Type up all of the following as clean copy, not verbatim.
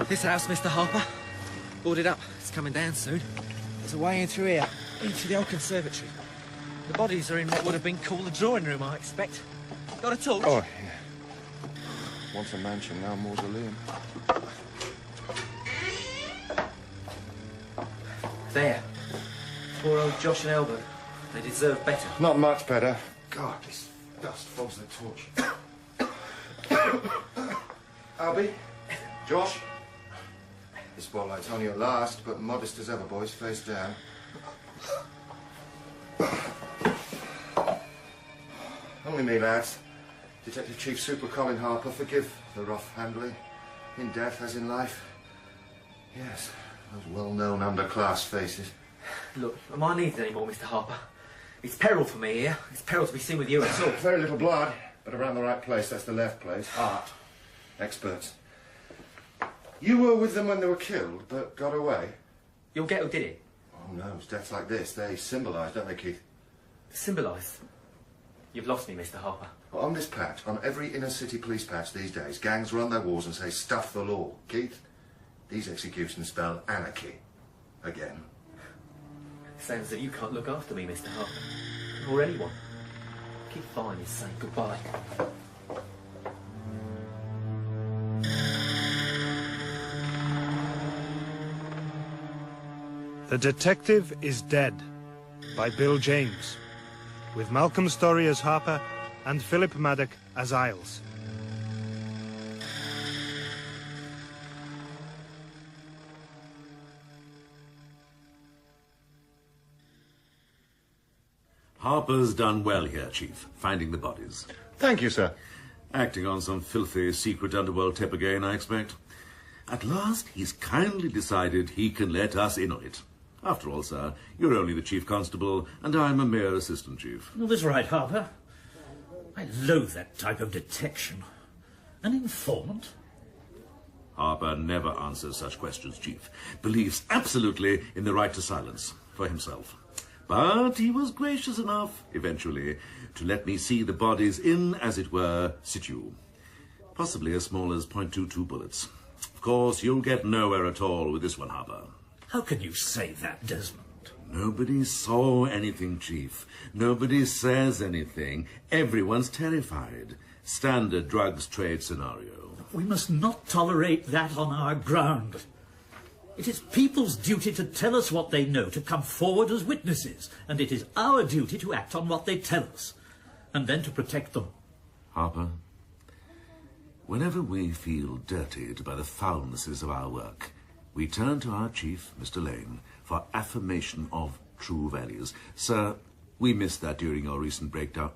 This house, Mr. Harper. Boarded up. It's coming down soon. There's a way in through here, into the old conservatory. The bodies are in what would have been called the drawing room, I expect. Got a torch? Oh, yeah. Once a mansion, now a mausoleum. There. Poor old Josh and Albert. They deserve better. Not much better. God, this dust fogs the torch. Albie? Josh? The spotlight's only at last, but modest as ever, boys, face down. Only me, lads. Detective Chief Super Colin Harper, forgive the rough handling. In death as in life. Yes, those well-known underclass faces. Look, am I needed anymore, Mr. Harper? It's peril for me here. It's peril to be seen with you at all. Very little blood, but around the right place. That's the left place. Art. Experts. You were with them when they were killed, but got away? You'll get who did it? Oh, no. Deaths like this, they symbolise, don't they, Keith? Symbolise? You've lost me, Mr. Harper. Well, on this patch, on every inner-city police patch these days, gangs run their wars and say, stuff the law. Keith, these executions spell anarchy. Again. Sounds that you can't look after me, Mr. Harper. Or anyone. Keep fine is saying goodbye. The Detective is Dead by Bill James, with Malcolm Storry as Harper and Philip Madoc as Isles. Harper's done well here, Chief, finding the bodies. Thank you, sir. Acting on some filthy secret underworld tip again, I expect. At last, he's kindly decided he can let us in on it. After all, sir, you're only the Chief Constable, and I'm a mere Assistant Chief. Well, that's right, Harper. I loathe that type of detection. An informant? Harper never answers such questions, Chief. Believes absolutely in the right to silence for himself. But he was gracious enough, eventually, to let me see the bodies in, as it were, situ. Possibly as small as .22 bullets. Of course, you'll get nowhere at all with this one, Harper. How can you say that, Desmond? Nobody saw anything, Chief. Nobody says anything. Everyone's terrified. Standard drugs trade scenario. We must not tolerate that on our ground. It is people's duty to tell us what they know, to come forward as witnesses, and it is our duty to act on what they tell us, and then to protect them. Harper, whenever we feel dirtied by the foulnesses of our work, we turn to our chief, Mr. Lane, for affirmation of true values. Sir, we missed that during your recent breakdown.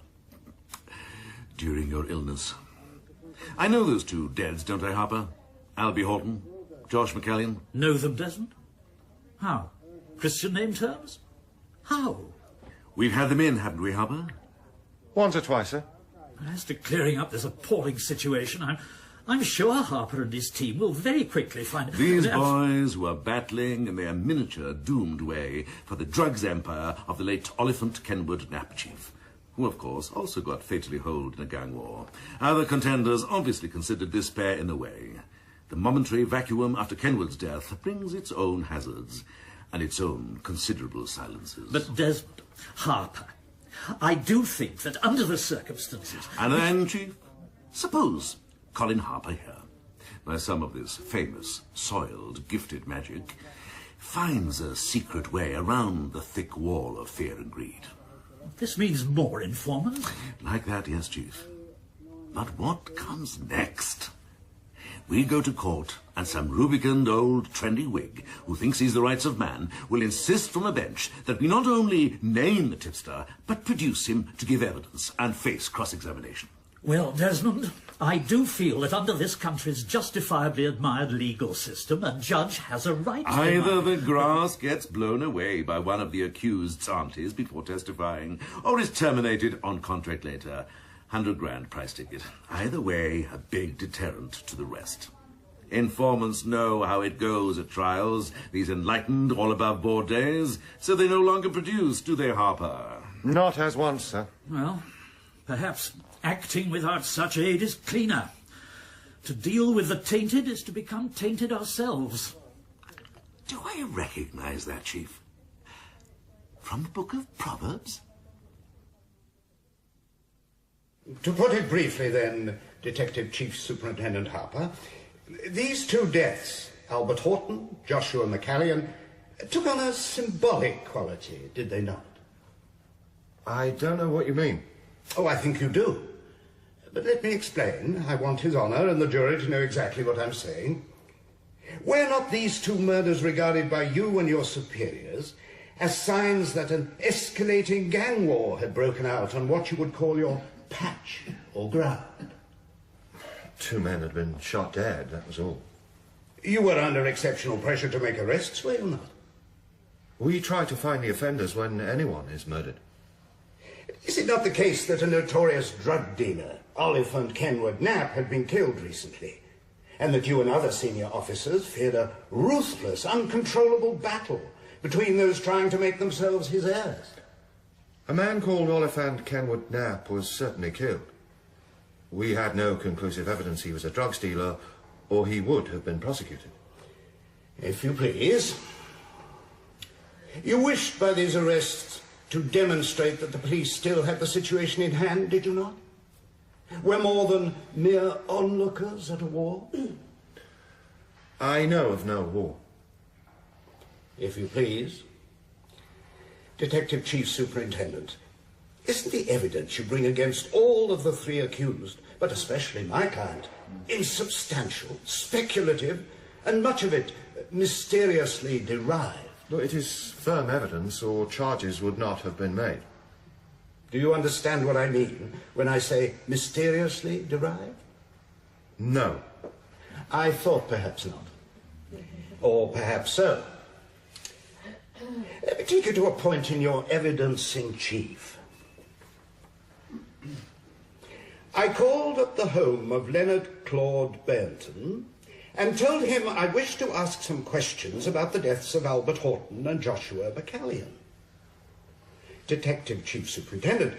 During your illness. I know those two deads, don't I, Harper? Albie Horton, Josh McCallion. Know them, Desmond? How? Christian name terms? How? We've had them in, haven't we, Harper? Once or twice, sir. As to clearing up this appalling situation, I'm sure Harper and his team will very quickly find... These boys were battling in their miniature doomed way for the drugs empire of the late Oliphant Kenwood Napchief, who, of course, also got fatally holed in a gang war. Other contenders obviously considered this pair in a way. The momentary vacuum after Kenwood's death brings its own hazards and its own considerable silences. But Desmond, Harper, I do think that under the circumstances... And then, Chief, suppose Colin Harper here, by some of this famous, soiled, gifted magic, finds a secret way around the thick wall of fear and greed. This means more informants? Like that, yes, Chief. But what comes next? We go to court, and some rubicund old trendy Whig, who thinks he's the rights of man, will insist from a bench that we not only name the tipster, but produce him to give evidence and face cross-examination. Well, Desmond, I do feel that under this country's justifiably admired legal system, a judge has a right to... Either the grass gets blown away by one of the accused's aunties before testifying, or is terminated on contract later. 100 grand price ticket. Either way, a big deterrent to the rest. Informants know how it goes at trials, these enlightened, all-above-board days, so they no longer produce, do they, Harper? Not as once, sir. Well, perhaps acting without such aid is cleaner. To deal with the tainted is to become tainted ourselves. Do I recognise that, Chief? From the Book of Proverbs? To put it briefly, then, Detective Chief Superintendent Harper, these two deaths, Albert Horton, Joshua McCallion, took on a symbolic quality, did they not? I don't know what you mean. Oh, I think you do. But let me explain. I want His Honour and the jury to know exactly what I'm saying. Were not these two murders regarded by you and your superiors as signs that an escalating gang war had broken out on what you would call your patch or ground? 2 men had been shot dead, that was all. You were under exceptional pressure to make arrests, were you not? We try to find the offenders when anyone is murdered. Is it not the case that a notorious drug dealer, Oliphant Kenwood Knapp, had been killed recently, and that you and other senior officers feared a ruthless, uncontrollable battle between those trying to make themselves his heirs? A man called Oliphant Kenwood Knapp was certainly killed. We had no conclusive evidence he was a drug dealer, or he would have been prosecuted. If you please. You wished by these arrests to demonstrate that the police still had the situation in hand, did you not? We're more than mere onlookers at a war? I know of no war. If you please. Detective Chief Superintendent, isn't the evidence you bring against all of the 3 accused, but especially my client, insubstantial, speculative, and much of it mysteriously derived? Well, it is firm evidence, or charges would not have been made. Do you understand what I mean when I say mysteriously derived? No. I thought perhaps not. Or perhaps so. Let me take you to a point in your evidence in chief. I called at the home of Leonard Claude Beyonton and told him I wished to ask some questions about the deaths of Albert Horton and Joshua McCallion. Detective Chief Superintendent,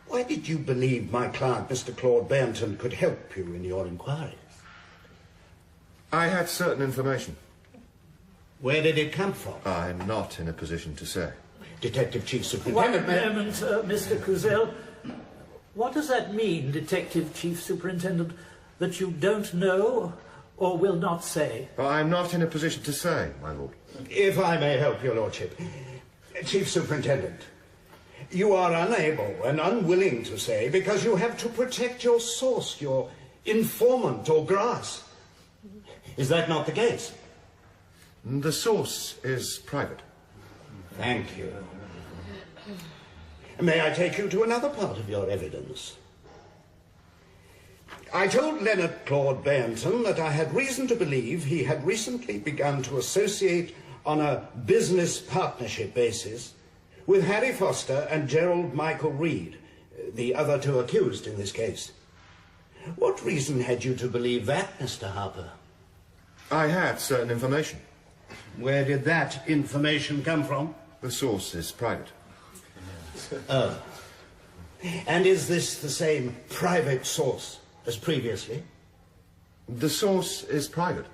why did you believe my client, Mr. Claude Beyonton, could help you in your inquiries? I had certain information. Where did it come from? I'm not in a position to say. Detective Chief One Superintendent... moment, Mr. Couzel. What does that mean, Detective Chief Superintendent, that you don't know or will not say? I'm not in a position to say, my lord. If I may help your lordship. Chief Superintendent, you are unable and unwilling to say because you have to protect your source, your informant or grass. Is that not the case? The source is private. Thank you. May I take you to another part of your evidence? I told Leonard Claude Beyonton that I had reason to believe he had recently begun to associate on a business partnership basis with Harry Foster and Gerald Michael Reid, the other 2 accused in this case. What reason had you to believe that, Mr. Harper? I had certain information. Where did that information come from? The source is private. Oh. And is this the same private source as previously? The source is private.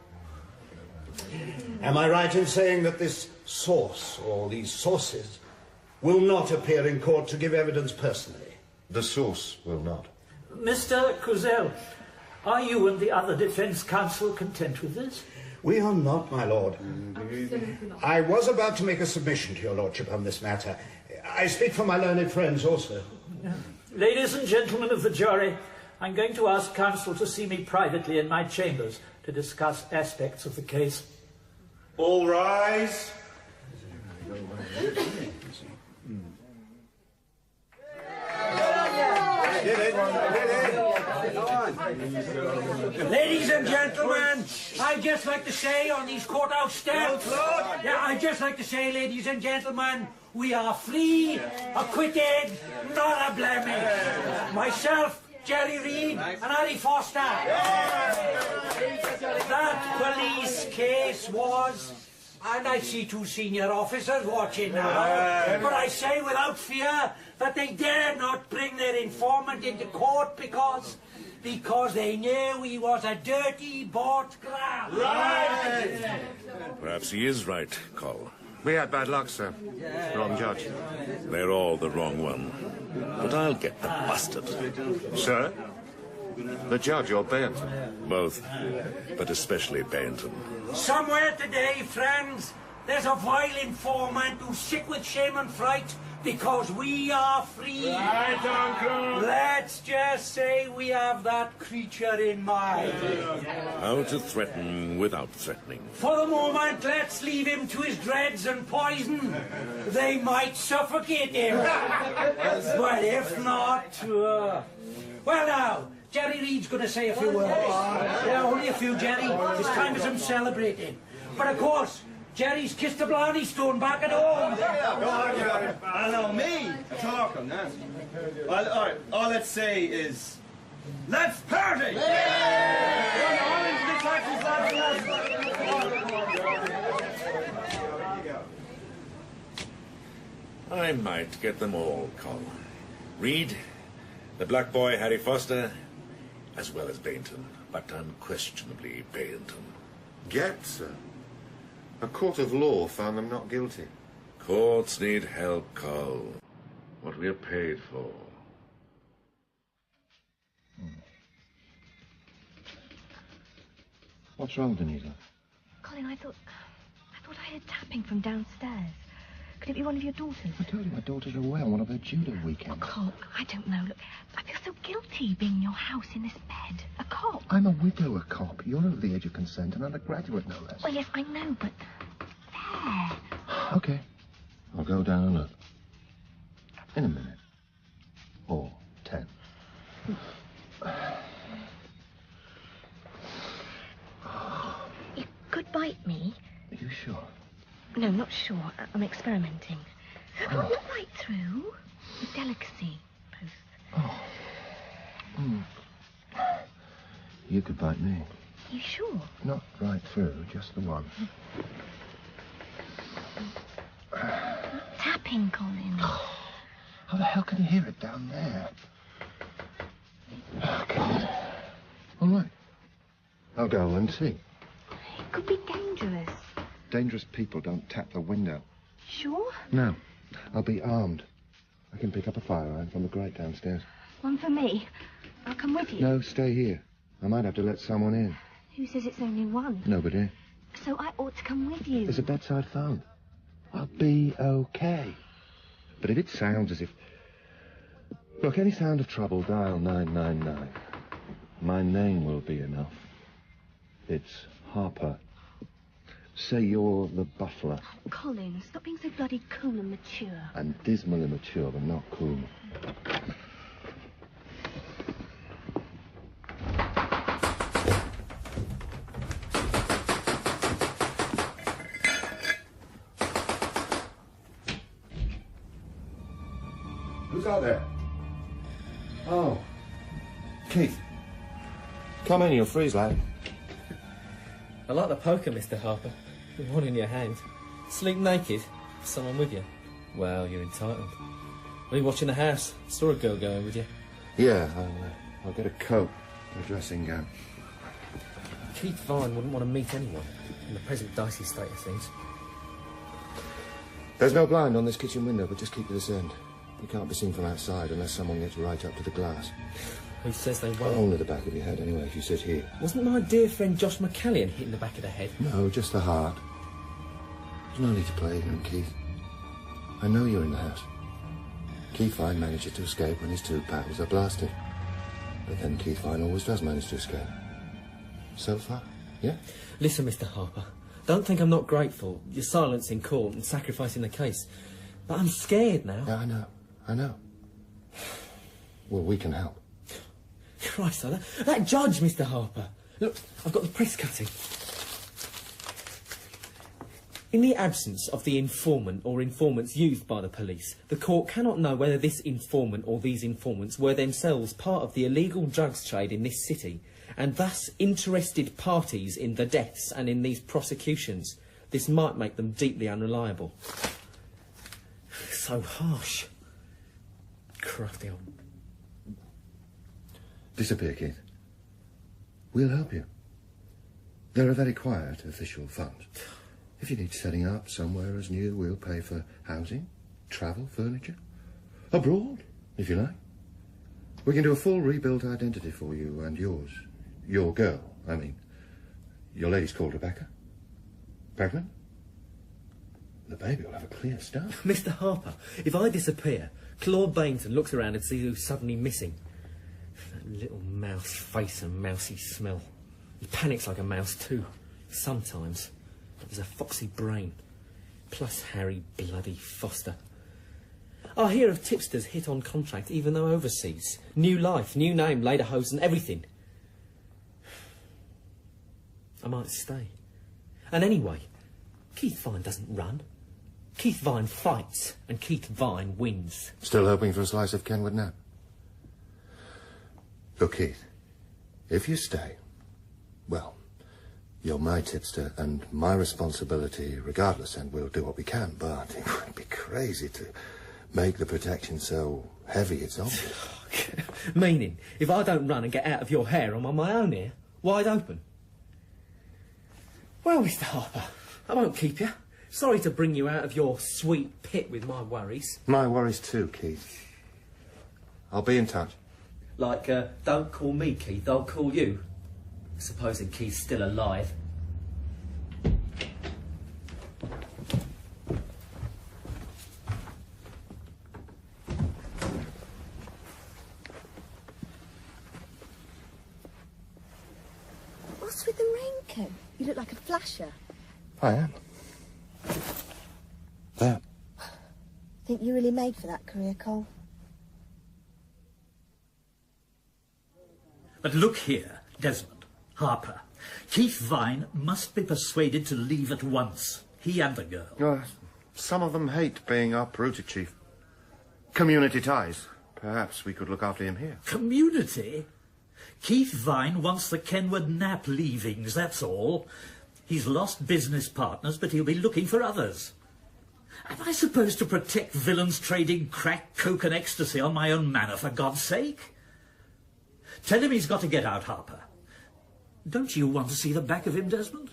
Am I right in saying that this source, or these sources, will not appear in court to give evidence personally? The source will not. Mr. Couzel, are you and the other defence counsel content with this? We are not, my lord. I was about to make a submission to your lordship on this matter. I speak for my learned friends also. Ladies and gentlemen of the jury, I'm going to ask counsel to see me privately in my chambers to discuss aspects of the case. All rise. Ladies and gentlemen, I'd just like to say on these courthouse steps, I'd just like to say, ladies and gentlemen, we are free, acquitted, not a blemish. Myself, Jerry Reid, and Harry Foster. That police case was, and I see 2 senior officers watching now, but I say without fear that they dare not bring their informant into court because because they knew he was a dirty bought graft. Right! Perhaps he is right, Col. We had bad luck, sir. Wrong judge. They're all the wrong one. But I'll get the bastard. Sir? The judge or Beyonton? Both, but especially Beyonton. Somewhere today, friends, there's a vile informant who's sick with shame and fright because we are free. Right, Uncle! Let's just say we have that creature in mind. How to threaten without threatening. For the moment, let's leave him to his dreads and poison. They might suffocate him. But if not... Well, now, Jerry Reid's going to say a few words. Yeah, only a few, Jerry. It's time for some celebrating. But of course, Jerry's kissed a Blarney stone back at home. I know me talking, huh? Well, all right, all let's say is, let's party! I might get them all, Col. Reid, the black boy Harry Foster, as well as Beyonton, but unquestionably Beyonton. Get, sir. A court of law found them not guilty. Courts need help, Col. What we are paid for. What's wrong, Denise? Colin, I thought I heard tapping from downstairs. Could it be one of your daughters? I told you my daughters are away on one of their judo weekends. A cop? I don't know. Look, I feel so guilty being in your house in this bed. A cop? I'm a widower cop. You're over the age of consent, an undergraduate, no less. Well, yes, I know, but... There. Okay. I'll go down and look. In a minute. Or 10. You could bite me. Are you sure? No, not sure. I'm experimenting. Oh, not right through. With delicacy, both. Oh. You could bite me. Are you sure? Not right through, just the one. Tapping, Colin. How the hell can you hear it down there? Oh, God. All right. I'll go and see. It could be dangerous. Dangerous people don't tap the window. Sure? No. I'll be armed. I can pick up a fire iron from the grate downstairs. One for me. I'll come with you. No, stay here. I might have to let someone in. Who says it's only one? Nobody. So I ought to come with you. There's a bedside phone. I'll be okay. But if it sounds as if... Look, any sound of trouble, dial 999. My name will be enough. It's Harpur. Say you're the butler. Colin, stop being so bloody cool and mature. I'm dismally mature, but not cool. Who's out there? Oh. Keith. Come in, you'll freeze, lad. I like the poker, Mr. Harpur. With one in your hand. Sleep naked? Someone with you? Well, you're entitled. Are you watching the house? Saw a girl going with you. Yeah, I'll get a coat and a dressing gown. Keith Vine wouldn't want to meet anyone in the present dicey state of things. There's no blind on this kitchen window, but just keep to this end. You can't be seen from outside unless someone gets right up to the glass. Who says they won't? Only the back of your head, anyway, if you sit here. Wasn't my dear friend Josh McCallion hit in the back of the head? No, just the heart. There's no need to play ignorant, Keith. I know you're in the house. Keith Vine manages to escape when his two pals are blasted. But then Keith Vine always does manage to escape. So far, yeah? Listen, Mr. Harpur, don't think I'm not grateful. Your silence in court and sacrificing the case. But I'm scared now. Yeah, I know. Well, we can help. Christ, that judge, Mr. Harpur. Look, I've got the press cutting. In the absence of the informant or informants used by the police, the court cannot know whether this informant or these informants were themselves part of the illegal drugs trade in this city, and thus interested parties in the deaths and in these prosecutions. This might make them deeply unreliable. So harsh. Crafty old... Disappear, Keith. we'll help you. They're a very quiet official fund. If you need setting up somewhere as new, we'll pay for housing, travel, furniture. Abroad, if you like. We can do a full rebuilt identity for you and yours. Your girl, I mean. Your lady's called Rebecca. Pregnant? The baby will have a clear start. Mr. Harper, if I disappear, Claude Bainton looks around and sees who's suddenly missing. That little mouse face and mousy smell. He panics like a mouse too, sometimes. But there's a foxy brain. Plus Harry bloody Foster. I hear of tipsters hit on contract even though overseas. New life, new name, lederhosen, everything. I might stay. And anyway, Keith Vine doesn't run. Keith Vine fights, and Keith Vine wins. Still hoping for a slice of Kenwood Nap? Look, Keith, if you stay, well, you're my tipster and my responsibility regardless, and we'll do what we can, but it would be crazy to make the protection so heavy it's obvious. Meaning, if I don't run and get out of your hair, I'm on my own here, wide open. Well, Mr. Harper, I won't keep you. Sorry to bring you out of your sweet pit with my worries. My worries too, Keith. I'll be in touch. Like, don't call me Keith, I'll call you. Supposing Keith's still alive. What's with the raincoat? You look like a flasher. I am. There. Think you're really made for that career, Cole? But look here, Desmond, Harper. Keith Vine must be persuaded to leave at once. He and the girl. Some of them hate being uprooted, Chief. Community ties. Perhaps we could look after him here. Community? Keith Vine wants the Kenwood Nap leavings, that's all. He's lost business partners, but he'll be looking for others. Am I supposed to protect villains trading crack, coke and ecstasy on my own manor, for God's sake? Tell him he's got to get out, Harper. Don't you want to see the back of him, Desmond?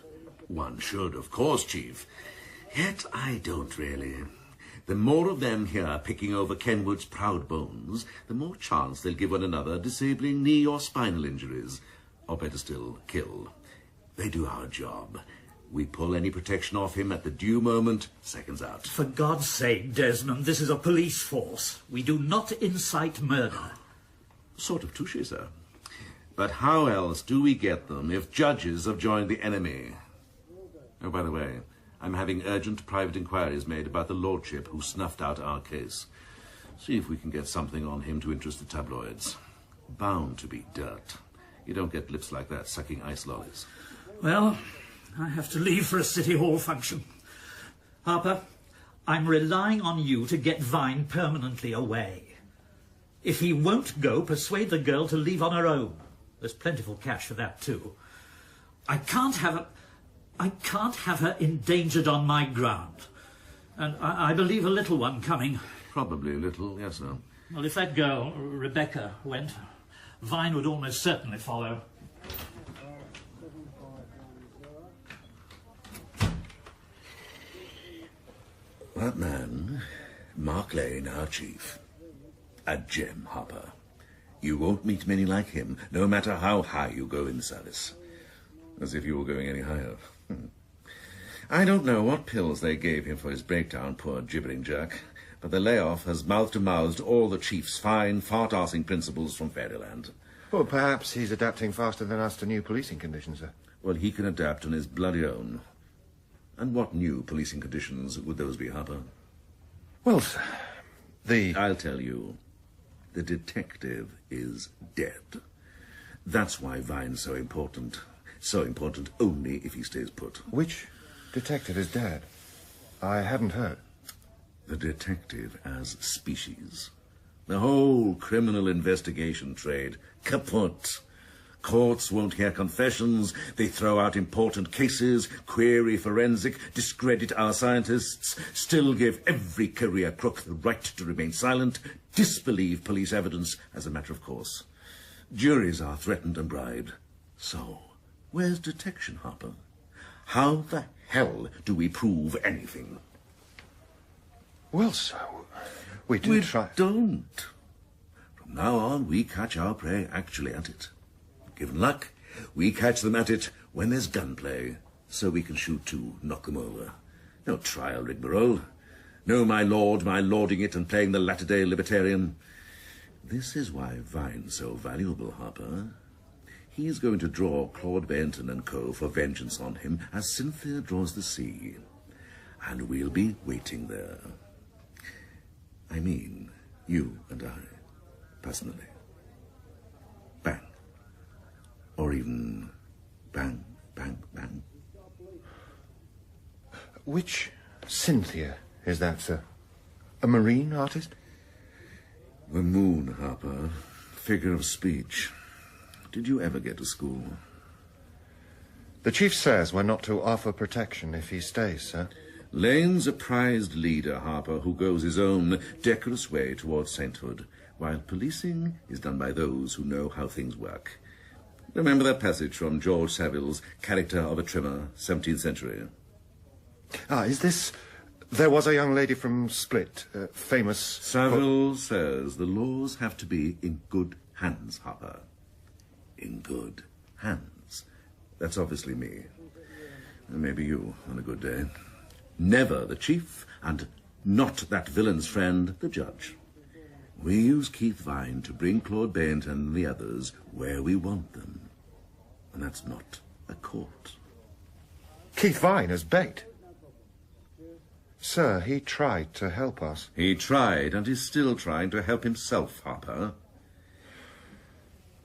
One should, of course, Chief. Yet I don't really. The more of them here picking over Kenwood's proud bones, the more chance they'll give one another disabling knee or spinal injuries. Or better still, kill. They do our job. We pull any protection off him at the due moment, seconds out. For God's sake, Desmond, this is a police force. We do not incite murder. Sort of touche, sir. But how else do we get them if judges have joined the enemy? Oh, by the way, I'm having urgent private inquiries made about the lordship who snuffed out our case. See if we can get something on him to interest the tabloids. Bound to be dirt. You don't get lips like that sucking ice lollies. Well, I have to leave for a City Hall function. Harper, I'm relying on you to get Vine permanently away. If he won't go, persuade the girl to leave on her own. There's plentiful cash for that, too. I can't have her endangered on my ground. And I believe a little one coming. Probably a little, yes, sir. Well, if that girl, Rebecca, went, Vine would almost certainly follow. That man, Mark Lane, our chief, a gem, Harper. You won't meet many like him, no matter how high you go in the service. As if you were going any higher. I don't know what pills they gave him for his breakdown, poor gibbering jerk, but the layoff has mouth-to-mouthed all the chief's fine, fart-arsing principles from Fairyland. Well, perhaps he's adapting faster than us to new policing conditions, sir. Well, he can adapt on his bloody own. And what new policing conditions would those be, Harper? Well, sir, I'll tell you. The detective is dead. That's why Vine's so important. So important only if he stays put. Which detective is dead? I hadn't heard. The detective as species. The whole criminal investigation trade. Kaput. Courts won't hear confessions, they throw out important cases, query forensic, discredit our scientists, still give every career crook the right to remain silent, disbelieve police evidence as a matter of course. Juries are threatened and bribed. So, where's detection, Harper? How the hell do we prove anything? Well, sir, we do try... We don't. From now on, we catch our prey actually at it. Given luck, we catch them at it when there's gunplay, so we can shoot to knock them over. No trial rigmarole. No my lord, my lording it and playing the latter-day libertarian. This is why Vine's so valuable, Harper. He's going to draw Claude Beyonton and co. for vengeance on him as Cynthia draws the sea. And we'll be waiting there. I mean, you and I, personally. Bang. Or even bang, bang, bang. Which Cynthia is that, sir? A marine artist? The moon, Harper. Figure of speech. Did you ever get to school? The chief says we're not to offer protection if he stays, sir. Lane's a prized leader, Harper, who goes his own decorous way towards sainthood, while policing is done by those who know how things work. Remember that passage from George Saville's Character of a Trimmer, 17th century? Ah, is this... There was a young lady from Split, famous... Saville says the laws have to be in good hands, Harper. In good hands. That's obviously me. And maybe you, on a good day. Never the chief, and not that villain's friend, the judge. We use Keith Vine to bring Claude Beyonton and the others where we want them. And that's not a court. Keith Vine as bait? Sir, he tried to help us. He tried, and is still trying to help himself, Harper.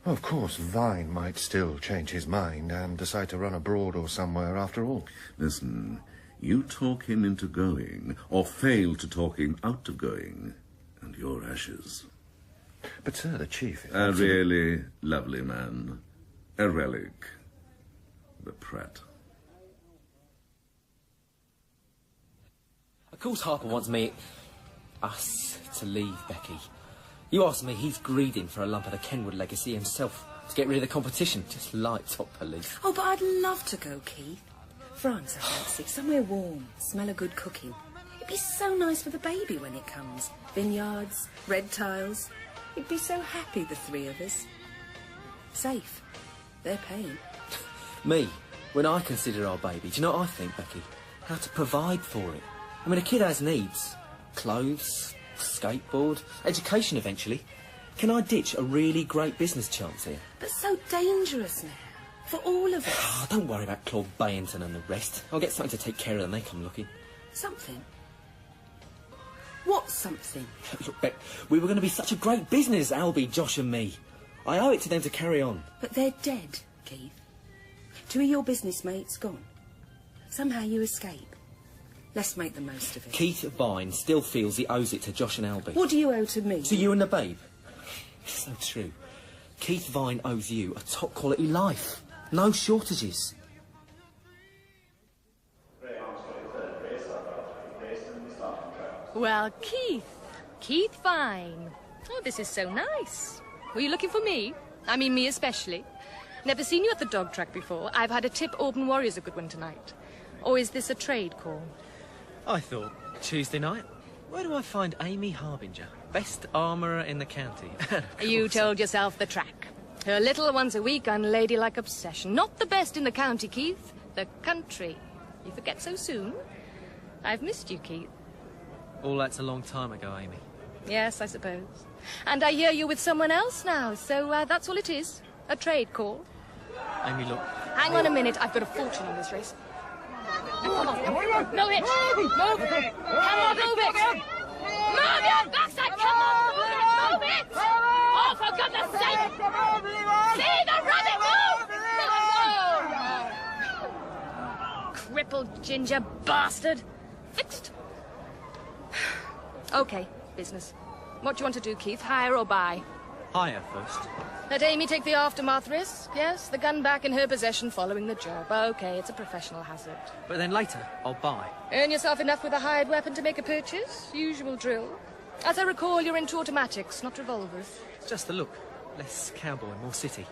Of course, Vine might still change his mind and decide to run abroad or somewhere after all. Listen, you talk him into going, or fail to talk him out of going, and you're ashes. But, sir, the chief... A really lovely man. A relic. The Pratt. Of course Harper wants us to leave Becky. You ask me, he's greeding for a lump of the Kenwood legacy himself to get rid of the competition, just like top police. Oh, but I'd love to go, Keith. France, I fancy, somewhere warm, smell of good cooking. It'd be so nice for the baby when it comes. Vineyards, red tiles. We'd be so happy, the three of us. Safe. They're paying. Me, when I consider our baby, do you know what I think, Becky? How to provide for it. I mean, a kid has needs. Clothes, skateboard, education eventually. Can I ditch a really great business chance here? But so dangerous now. For all of us. Oh, don't worry about Claude Beyonton and the rest. I'll get something to take care of them when they come looking. Something? What's something? Look, Beck, we were going to be such a great business, Albie, Josh and me. I owe it to them to carry on. But they're dead, Keith. Two of your business mates gone. Somehow you escape. Let's make the most of it. Keith Vine still feels he owes it to Josh and Albie. What do you owe to me? To you and the babe. So true. Keith Vine owes you a top-quality life. No shortages. Well, Keith Vine. Oh, this is so nice. Were you looking for me? I mean, me especially. Never seen you at the dog track before. I've had a tip Open Warrior's a good one tonight. Or is this a trade call? I thought, Tuesday night, where do I find Amy Harbinger? Best armourer in the county. You told yourself the track. Her little once-a-week unladylike obsession. Not the best in the county, Keith. The country. You forget so soon. I've missed you, Keith. All that's a long time ago, Amy. Yes, I suppose. And I hear you're with someone else now, so that's all it is. A trade call. Amy, look. Hang on a minute. I've got a fortune on this race. Come on. Move it. Move it. Come on, move it. Move your backside. Come on, move it. Oh, for goodness sake. See the rabbit move. Crippled ginger bastard. Fixed. Okay, business. What do you want to do, Keith? Hire or buy? Hire first. Let Amy take the aftermath risk, yes? The gun back in her possession following the job. Okay, it's a professional hazard. But then later, I'll buy. Earn yourself enough with a hired weapon to make a purchase? Usual drill. As I recall, you're into automatics, not revolvers. It's just the look. Less cowboy, more city.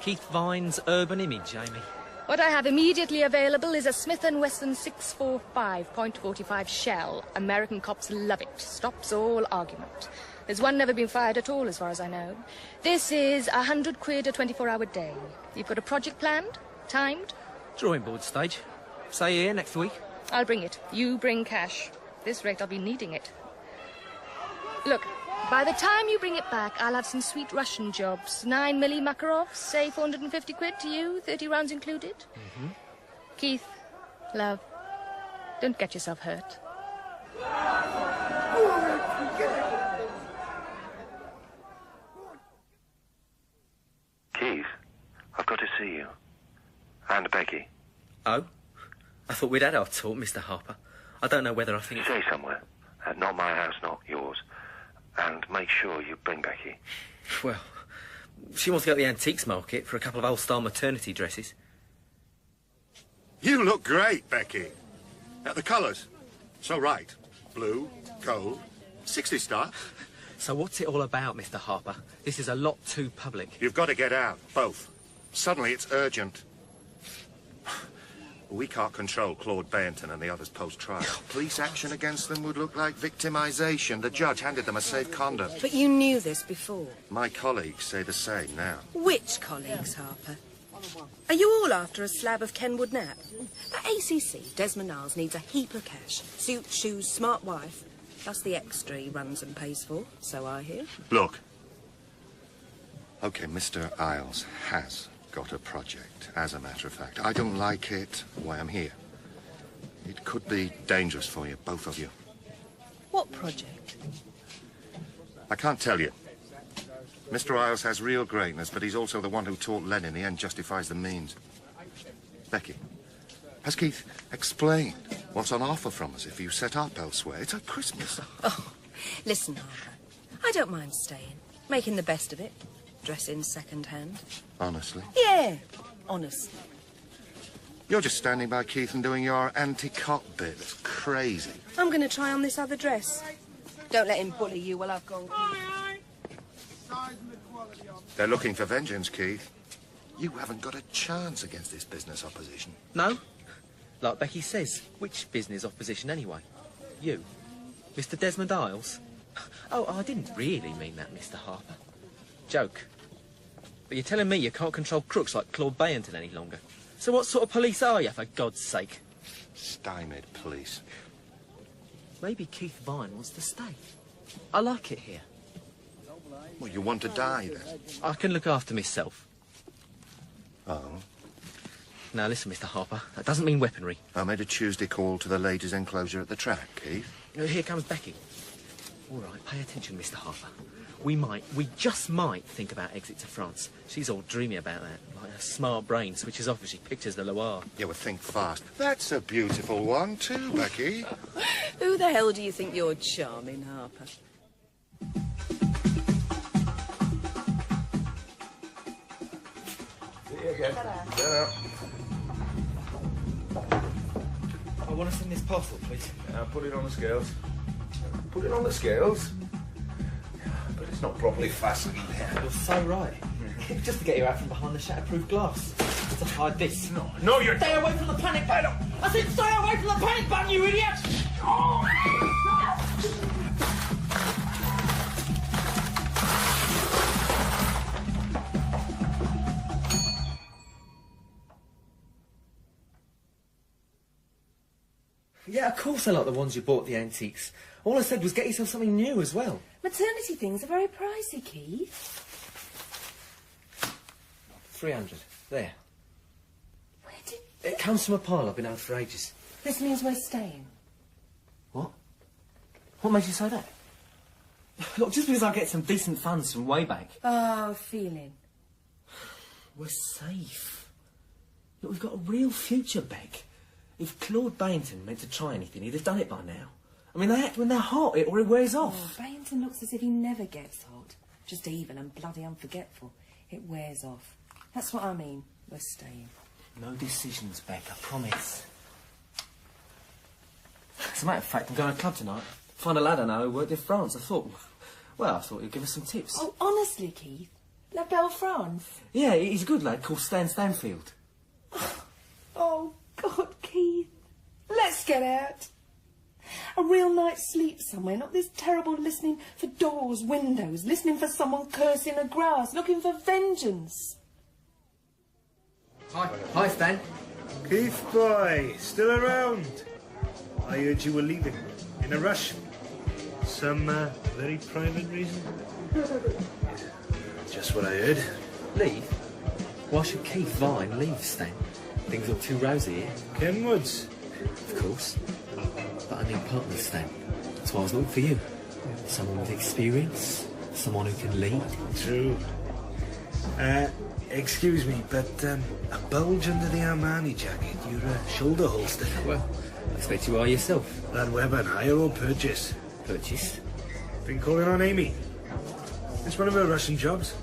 Keith Vine's Urban Image, Amy. What I have immediately available is a Smith & Wesson 645.45 shell. American cops love it. Stops all argument. There's one never been fired at all, as far as I know. This is £100 a 24-hour day. You've got a project planned? Timed? Drawing board stage. Say here next week. I'll bring it. You bring cash. At this rate, I'll be needing it. Look, by the time you bring it back, I'll have some sweet Russian jobs. 9 milli Makarovs, say 450 quid to you, 30 rounds included. Keith, love, don't get yourself hurt. Keith, I've got to see you. And Becky. Oh? I thought we'd had our talk, Mr. Harper. I don't know whether I think... Stay somewhere. Not my house, not yours. And make sure you bring Becky. Well, she wants to go to the antiques market for a couple of old-style maternity dresses. You look great, Becky. The colours. So right. Blue, gold, 60s style. So what's it all about, Mr. Harper? This is a lot too public. You've got to get out, both. Suddenly it's urgent. We can't control Claude Beyonton and the others post-trial. Police action against them would look like victimisation. The judge handed them a safe conduct. But you knew this before. My colleagues say the same now. Which colleagues, Harper? Are you all after a slab of Kenwood nap? At ACC, Desmond Niles needs a heap of cash. Suit, shoes, smart wife. Plus the extra he runs and pays for, so I hear. Look. OK, Mr. Isles has got a project, as a matter of fact. I don't like it, why I'm here. It could be dangerous for you, both of you. What project? I can't tell you. Mr. Isles has real greatness, but he's also the one who taught Lenin the end justifies the means. Becky, has Keith explained what's on offer from us if you set up elsewhere? It's like Christmas. Oh, listen, Harper. I don't mind staying, making the best of it. Dressing second-hand. Honestly? Yeah, honestly. You're just standing by Keith and doing your anti-cop bit. That's crazy. I'm going to try on this other dress. Don't let him bully you while I've gone, Keith. They're looking for vengeance, Keith. You haven't got a chance against this business opposition. No? Like Becky says, which business opposition anyway? You? Mr. Desmond Isles? Oh, I didn't really mean that, Mr. Harper. Joke. But you're telling me you can't control crooks like Claude Beyonton any longer. So what sort of police are you, for God's sake? Stymied police. Maybe Keith Vine wants to stay. I like it here. Well, you want to die, then? I can look after myself. Oh? Now, listen, Mr. Harper, that doesn't mean weaponry. I made a Tuesday call to the ladies' enclosure at the track, Keith. Here comes Becky. All right, pay attention, Mr. Harper. We just might think about exit to France. She's all dreamy about that. Like a smart brain switches off as she pictures the Loire. Yeah, well, think fast. That's a beautiful one, too, Becky. Who the hell do you think you're charming, Harper? See you again. I want to send this parcel, please. Put it on the scales. Put it on the scales. But it's not properly fastened there. You're so right. Just to get you out from behind the shatterproof glass. To hide this. No, you're... Stay away from the panic button! I said stay away from the panic button, you idiot! Oh. Yeah, of course I like the ones you bought at the antiques. All I said was get yourself something new as well. Maternity things are very pricey, Keith. 300. There. Where did... It comes from a pile I've been out for ages. This means we're staying. What? What makes you say that? Look, just because I get some decent funds from way back. Oh, feeling. We're safe. Look, we've got a real future, Beck. If Claude Beyonton meant to try anything, he'd have done it by now. I mean, they act when they're hot, or it wears off. Oh, Beyonton looks as if he never gets hot. Just evil and bloody unforgetful. It wears off. That's what I mean. We're staying. No decisions, Beck, I promise. As a matter of fact, I'm going to a club tonight. Find a lad I know who worked in France. I thought he'd give us some tips. Oh, honestly, Keith, La Belle France? Yeah, he's a good lad called Stanfield. Oh, God, Keith. Let's get out. A real night's sleep somewhere, not this terrible listening for doors, windows, listening for someone cursing the grass, looking for vengeance. Hi, Stan. Keith boy, still around? I heard you were leaving. In a rush? Some very private reason? Just what I heard. Leave? Why should Keith Vine leave, Stan? Things look too rosy here. Kenwood's? Of course. But I need partners, Stan. That's why I was looking for you. Someone with experience, someone who can lead. True. Excuse me, but a bulge under the Armani jacket, your shoulder holster. Well, I expect you are yourself. That weapon, hire or purchase? Purchase? Been calling on Amy. It's one of her Russian jobs.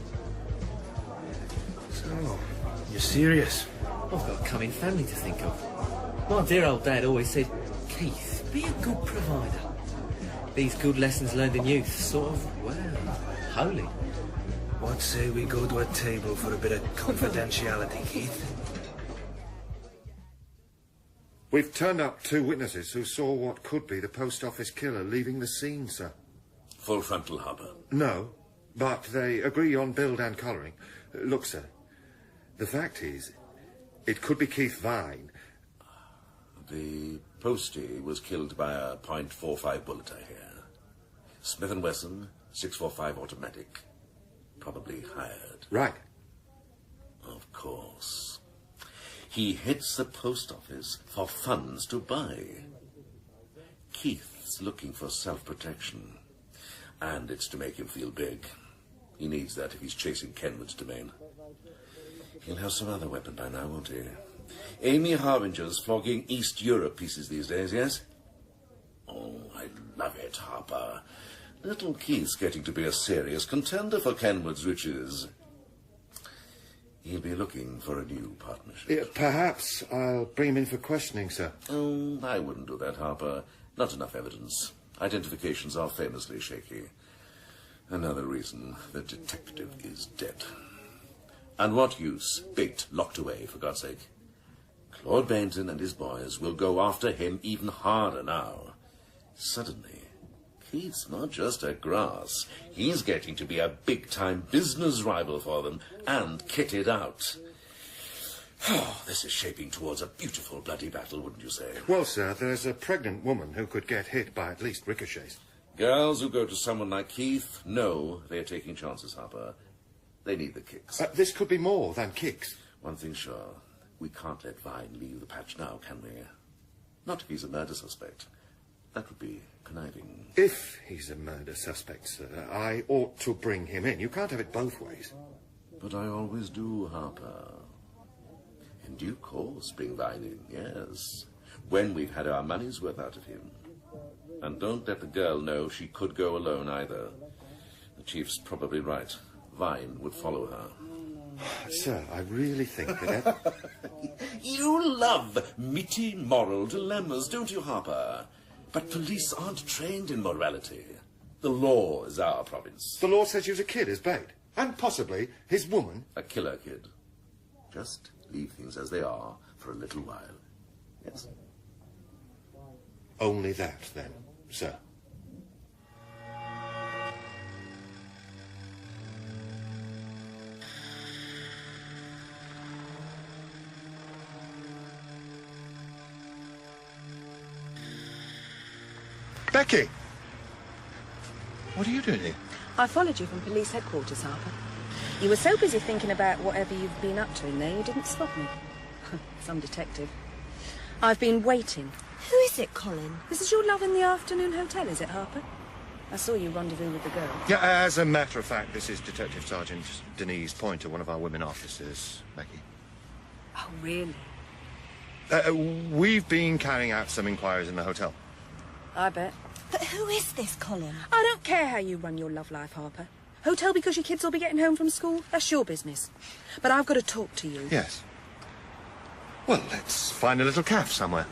So, you're serious? I've got a coming family to think of. My dear old dad always said, Keith, be a good provider. These good lessons learned in youth, sort of, well, holy. What say we go to a table for a bit of confidentiality, Keith? We've turned up 2 witnesses who saw what could be the post office killer leaving the scene, sir. Full frontal, Harper? No, but they agree on build and colouring. Look, sir, the fact is, it could be Keith Vine. The postie was killed by a .45 bullet, I hear. Smith & Wesson, 645 automatic. Probably hired. Right. Of course. He hits the post office for funds to buy. Keith's looking for self-protection. And it's to make him feel big. He needs that if he's chasing Kenwood's domain. He'll have some other weapon by now, won't he? Amy Harbinger's flogging East Europe pieces these days, yes? Oh, I love it, Harper. Little Keith's getting to be a serious contender for Kenwood's riches. He'll be looking for a new partnership. Yeah, perhaps I'll bring him in for questioning, sir. Oh, I wouldn't do that, Harper. Not enough evidence. Identifications are famously shaky. Another reason the detective is dead. And what use? Baked, locked away, for God's sake. Claude Beyonton and his boys will go after him even harder now. Suddenly, Keith's not just a grass. He's getting to be a big-time business rival for them, and kitted out. Oh, this is shaping towards a beautiful bloody battle, wouldn't you say? Well, sir, there's a pregnant woman who could get hit by at least ricochets. Girls who go to someone like Keith know they're taking chances, Harper. They need the kicks. This could be more than kicks. One thing's sure. We can't let Vine leave the patch now, can we? Not if he's a murder suspect. That would be conniving. If he's a murder suspect, sir, I ought to bring him in. You can't have it both ways. But I always do, Harper. In due course, bring Vine in, yes. When we've had our money's worth out of him. And don't let the girl know she could go alone either. The chief's probably right. Vine would follow her. Sir, I really think that... You love meaty moral dilemmas, don't you, Harper? But police aren't trained in morality. The law is our province. The law says use a kid as bait. And possibly his woman. A killer kid. Just leave things as they are for a little while. Yes? Only that, then, sir. Becky! What are you doing here? I followed you from police headquarters, Harper. You were so busy thinking about whatever you've been up to in there, you didn't spot me. Some detective. I've been waiting. Who is it, Colin? This is your love in the afternoon hotel, is it, Harper? I saw you rendezvous with the girl. Yeah, as a matter of fact, this is Detective Sergeant Denise Pointer, one of our women officers, Becky. Oh, really? We've been carrying out some inquiries in the hotel. I bet. But who is this, Colin? I don't care how you run your love life, Harper. Hotel because your kids will be getting home from school? That's your business. But I've got to talk to you. Yes. Well, let's find a little cafe somewhere.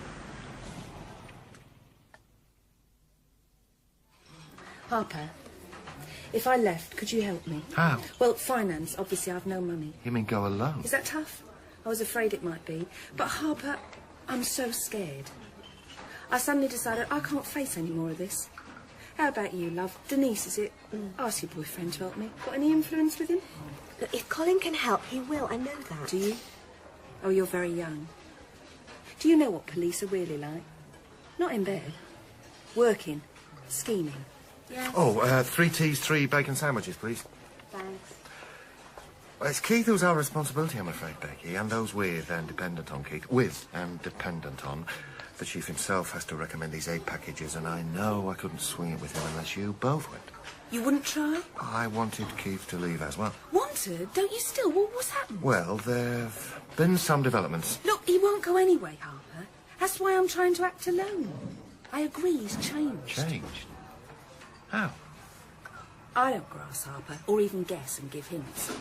Harper, If I left, could you help me? How? Well, finance. Obviously, I've no money. You mean go alone? Is that tough? I was afraid it might be. But, Harper, I'm so scared. I suddenly decided I can't face any more of this. How about you, love? Denise, is it? Ask your boyfriend to help me. Got any influence with him? Look, if Colin can help, he will. I know that. Do you? Oh, you're very young. Do you know what police are really like? Not in bed. Working. Scheming. Yes. Oh, 3 teas, 3 bacon sandwiches, please. Thanks. Well, it's Keith who's our responsibility, I'm afraid, Becky, and those with and dependent on Keith. With and dependent on. The chief himself has to recommend these aid packages, and I know I couldn't swing it with him unless you both went. You wouldn't try? I wanted Keith to leave as well. Wanted? Don't you still? What's happened? Well, there've been some developments. Look, he won't go anyway, Harper. That's why I'm trying to act alone. I agree, he's changed. Changed? How? I don't grass Harper, or even guess and give hints.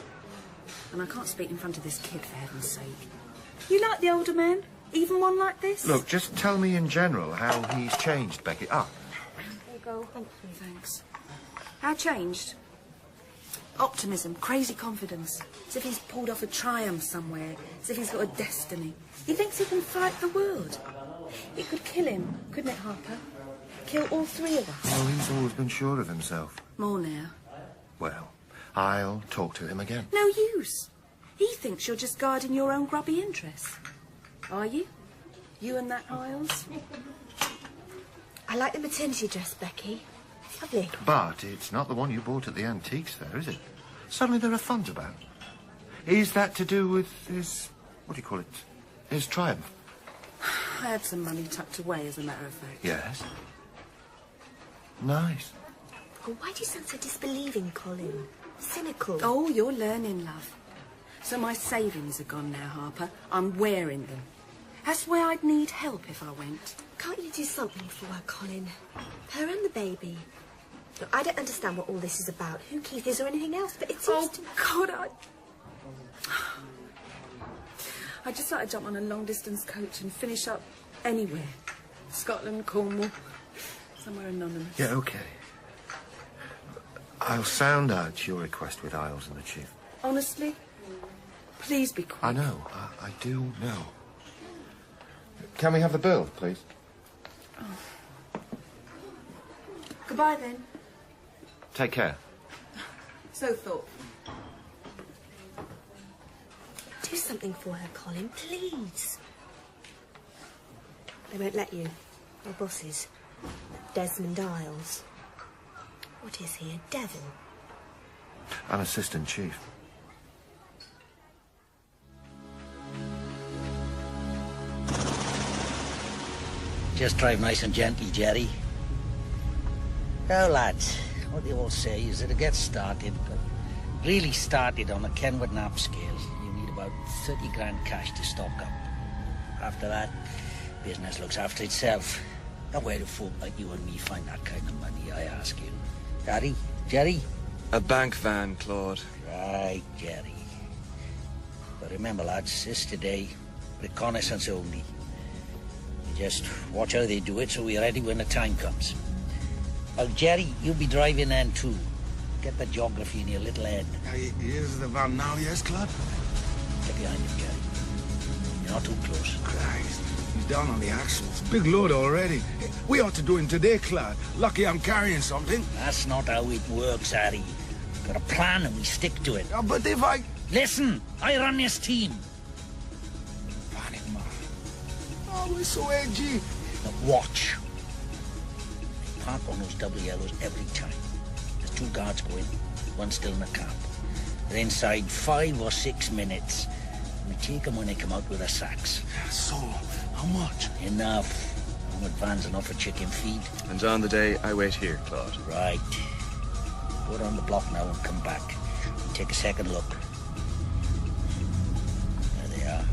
And I can't speak in front of this kid, for heaven's sake. You like the older man? Even one like this? Look, just tell me in general how he's changed, Becky. Ah. There you go. Thank you. Thanks. How changed? Optimism, crazy confidence. As if he's pulled off a triumph somewhere. As if he's got a destiny. He thinks he can fight the world. It could kill him, couldn't it, Harper? Kill all 3 of us. Well, he's always been sure of himself. More now. Well, I'll talk to him again. No use. He thinks you're just guarding your own grubby interests. Are you? You and that Isles? I like the maternity dress, Becky. It's lovely. But it's not the one you bought at the antiques fair, is it? Suddenly there are funds about. Is that to do with his... what do you call it? His triumph? I had some money tucked away, as a matter of fact. Yes. Nice. Oh, why do you sound so disbelieving, Colin? Cynical. Oh, you're learning, love. So my savings are gone now, Harper. I'm wearing them. That's why I'd need help if I went. Can't you do something for her, Colin? Her and the baby. Look, I don't understand what all this is about, who Keith is or anything else, but it seems to... God, I just thought I'd jump on a long-distance coach and finish up anywhere. Scotland, Cornwall, somewhere anonymous. Yeah, OK. I'll sound out your request with Isles and the chief. Honestly? Please be quick. I know. I do know. Can we have the bill, please? Oh. Goodbye, then. Take care. So thoughtful. Do something for her, Colin, please. They won't let you. Our bosses. Desmond Isles. What is he, a devil? An assistant chief. Just drive nice and gently, Jerry. Now, lads, what they all say is that it gets started, but really started on a Kenwood Knapp scale, you need about 30 grand cash to stock up. After that, business looks after itself. Now, where do folk like you and me find that kind of money, I ask you? Daddy? Jerry? A bank van, Claude. Right, Jerry. But remember, lads, this today, reconnaissance only. Just watch how they do it so we're ready when the time comes. Well, Jerry, you'll be driving then too. Get the geography in your little head. Here's the van now, yes, Claude? Get behind him, Jerry. You're not too close. Christ, he's down on the axles. Big load already. We ought to do him today, Claude. Lucky I'm carrying something. That's not how it works, Harry. We've got a plan and we stick to it. Oh, but if I... Listen, I run this team. Panic, man. Oh, we're so edgy. Now watch. Park on those double yellows every time. There's 2 guards going, 1 still in the cab. They're inside 5 or 6 minutes. We take them when they come out with their sacks. So, how much? Enough. Armoured van's enough for chicken feed. And on the day, I wait here, Claude. Right. Go around the block now and come back. And take a second look. There they are.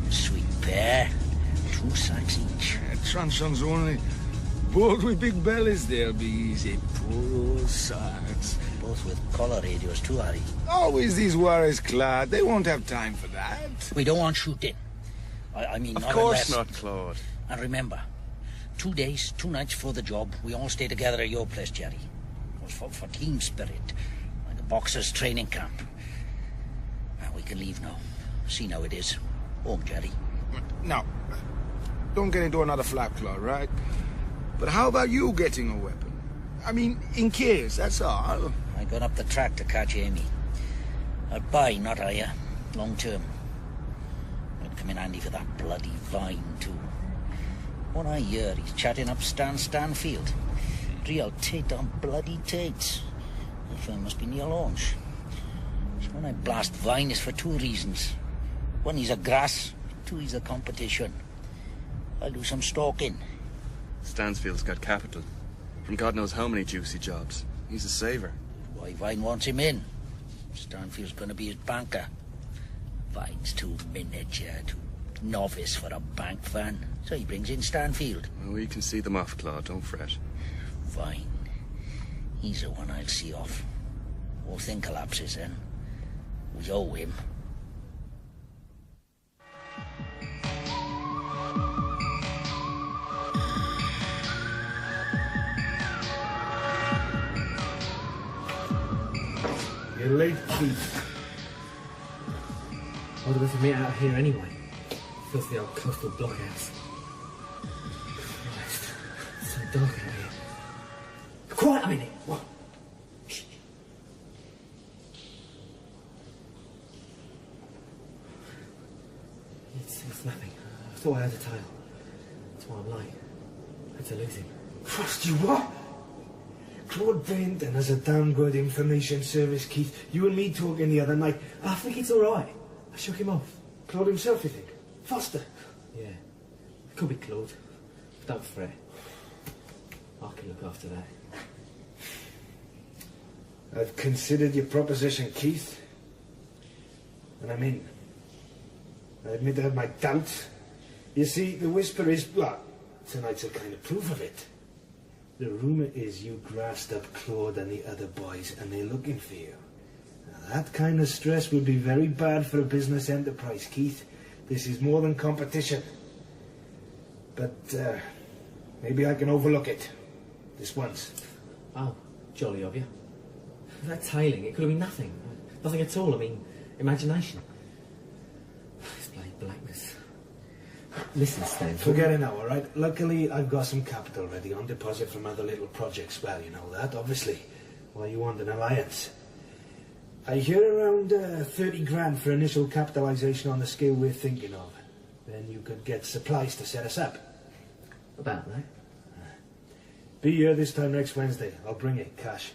A sweet pair. 2 sacks each. Truncheons only. Both with big bellies, they'll be easy. Poor sacks. Both with collar radios too, Harry. Always these worries, Claude. They won't have time for that. We don't want shooting. I mean, of not course unless... not, Claude. And remember, 2 days, 2 nights for the job. We all stay together at your place, Jerry. was for team spirit, like a boxer's training camp. Now we can leave now. See how it is. Home, Jerry. Now, don't get into another flap, Claude, right? But how about you getting a weapon? I mean, in case, that's all. I got up the track to catch Amy. I'd buy, not hire. Long term. It'd come in handy for that bloody Vine, too. What I hear, he's chatting up Stanfield. Real tit on bloody tates. The firm must be near launch. So when I blast Vine, it's for two reasons. One, he's a grass. Two, he's a competition. I'll do some stalking. Stansfield's got capital. From God knows how many juicy jobs. He's a saver. Why Vine wants him in. Stanfield's gonna be his banker. Vine's too miniature, too novice for a bank fan. So he brings in Stanfield. Well, we can see them off, Claude, don't fret. Vine. He's the one I'll see off. Whole thing collapses then. We owe him. You're late, Keith. What do we have to meet out here anyway? Filthy old coastal blockhouse. Christ, it's so dark out here. Quiet a minute! What? It's nothing. I thought I had a tail. That's why I'm late. I had to lose him. Trust you what? Claude Beyonton has a damn good information service, Keith. You and me talking the other night. I think it's all right. I shook him off. Claude himself, you think? Foster? Yeah. It could be Claude. Don't fret. I can look after that. I've considered your proposition, Keith. And I'm in. I admit I have my doubts. You see, the whisper is, well, tonight's a kind of proof of it. The rumour is you grassed up Claude and the other boys, and they're looking for you. Now, that kind of stress would be very bad for a business enterprise, Keith. This is more than competition. But, maybe I can overlook it. This once. Oh, jolly of you. That tailing, it could have been nothing. Nothing at all, I mean, imagination. This bloody blackness. Listen, Stanfield. Forget it now, all right? Luckily, I've got some capital ready on deposit from other little projects. Well, you know that, obviously. Why you want an alliance. I hear around 30 grand for initial capitalisation on the scale we're thinking of. Then you could get supplies to set us up. About that? Be here this time next Wednesday. I'll bring it, cash.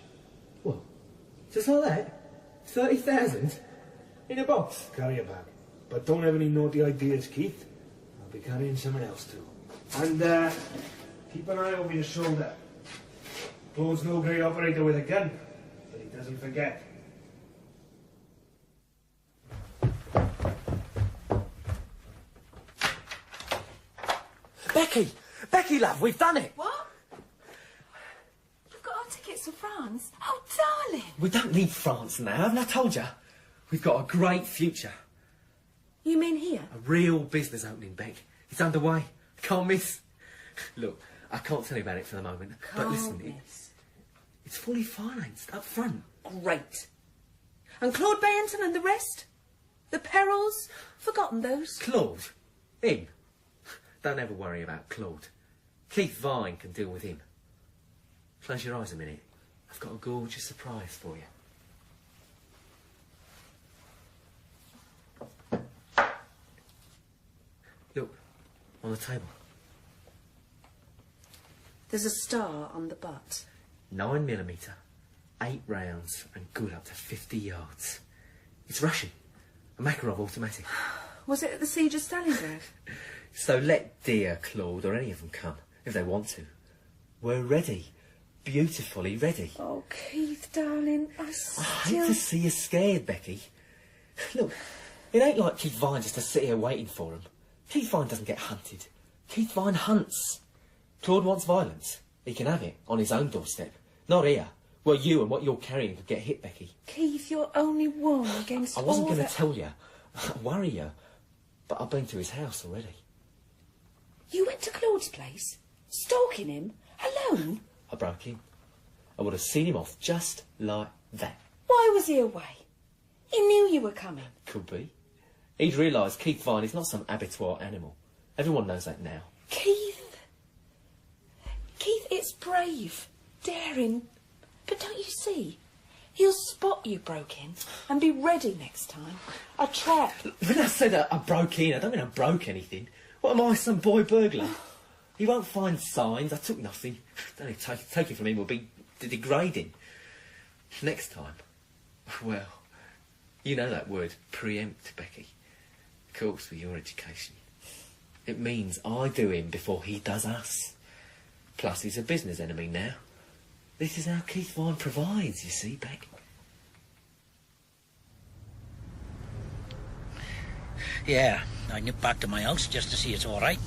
What? Just like that? 30,000? In a box? Carry a bag. But don't have any naughty ideas, Keith. I'll be carrying someone else too. And keep an eye over your shoulder. Claude's no great operator with a gun, but he doesn't forget. Becky! Becky, love, we've done it! What? We've got our tickets for France? Oh, darling! We don't need France now, haven't I told you? We've got a great future. You mean here? A real business opening, Beck. It's underway. Can't miss. Look, I can't tell you about it for the moment. But listen, it's fully financed up front. Great. And Claude Beyonton and the rest? The Perils? Forgotten those? Claude? Him? Don't ever worry about Claude. Keith Vine can deal with him. Close your eyes a minute. I've got a gorgeous surprise for you. Look, on the table. There's a star on the butt. 9mm, 8 rounds, and good up to 50 yards. It's Russian. A Makarov automatic. Was it at the siege of Stalingrad? So let dear Claude or any of them come, if they want to. We're ready. Beautifully ready. Oh, Keith, darling, I hate to see you scared, Becky. Look, it ain't like Keith Vine just to sit here waiting for him. Keith Vine doesn't get hunted. Keith Vine hunts. Claude wants violence. He can have it on his own doorstep. Not here, where you and what you're carrying could get hit, Becky. Keith, you're only one against I wasn't all going to tell you. I'd worry you. But I've been to his house already. You went to Claude's place? Stalking him? Alone? I broke in. I would have seen him off just like that. Why was he away? He knew you were coming. Could be. He'd realised Keith Vine is not some abattoir animal. Everyone knows that now. Keith, it's brave, daring, but don't you see? He'll spot you broke in and be ready next time. A trap. When I said I broke in, I don't mean I broke anything. What am I, some boy burglar? He won't find signs. I took nothing. Only taking from him will be degrading. Next time, well, you know that word, preempt, Becky. Of course, with your education. It means I do him before he does us. Plus, he's a business enemy now. This is how Keith Vine provides, you see, Beck. Yeah, I nipped back to my house just to see it's all right.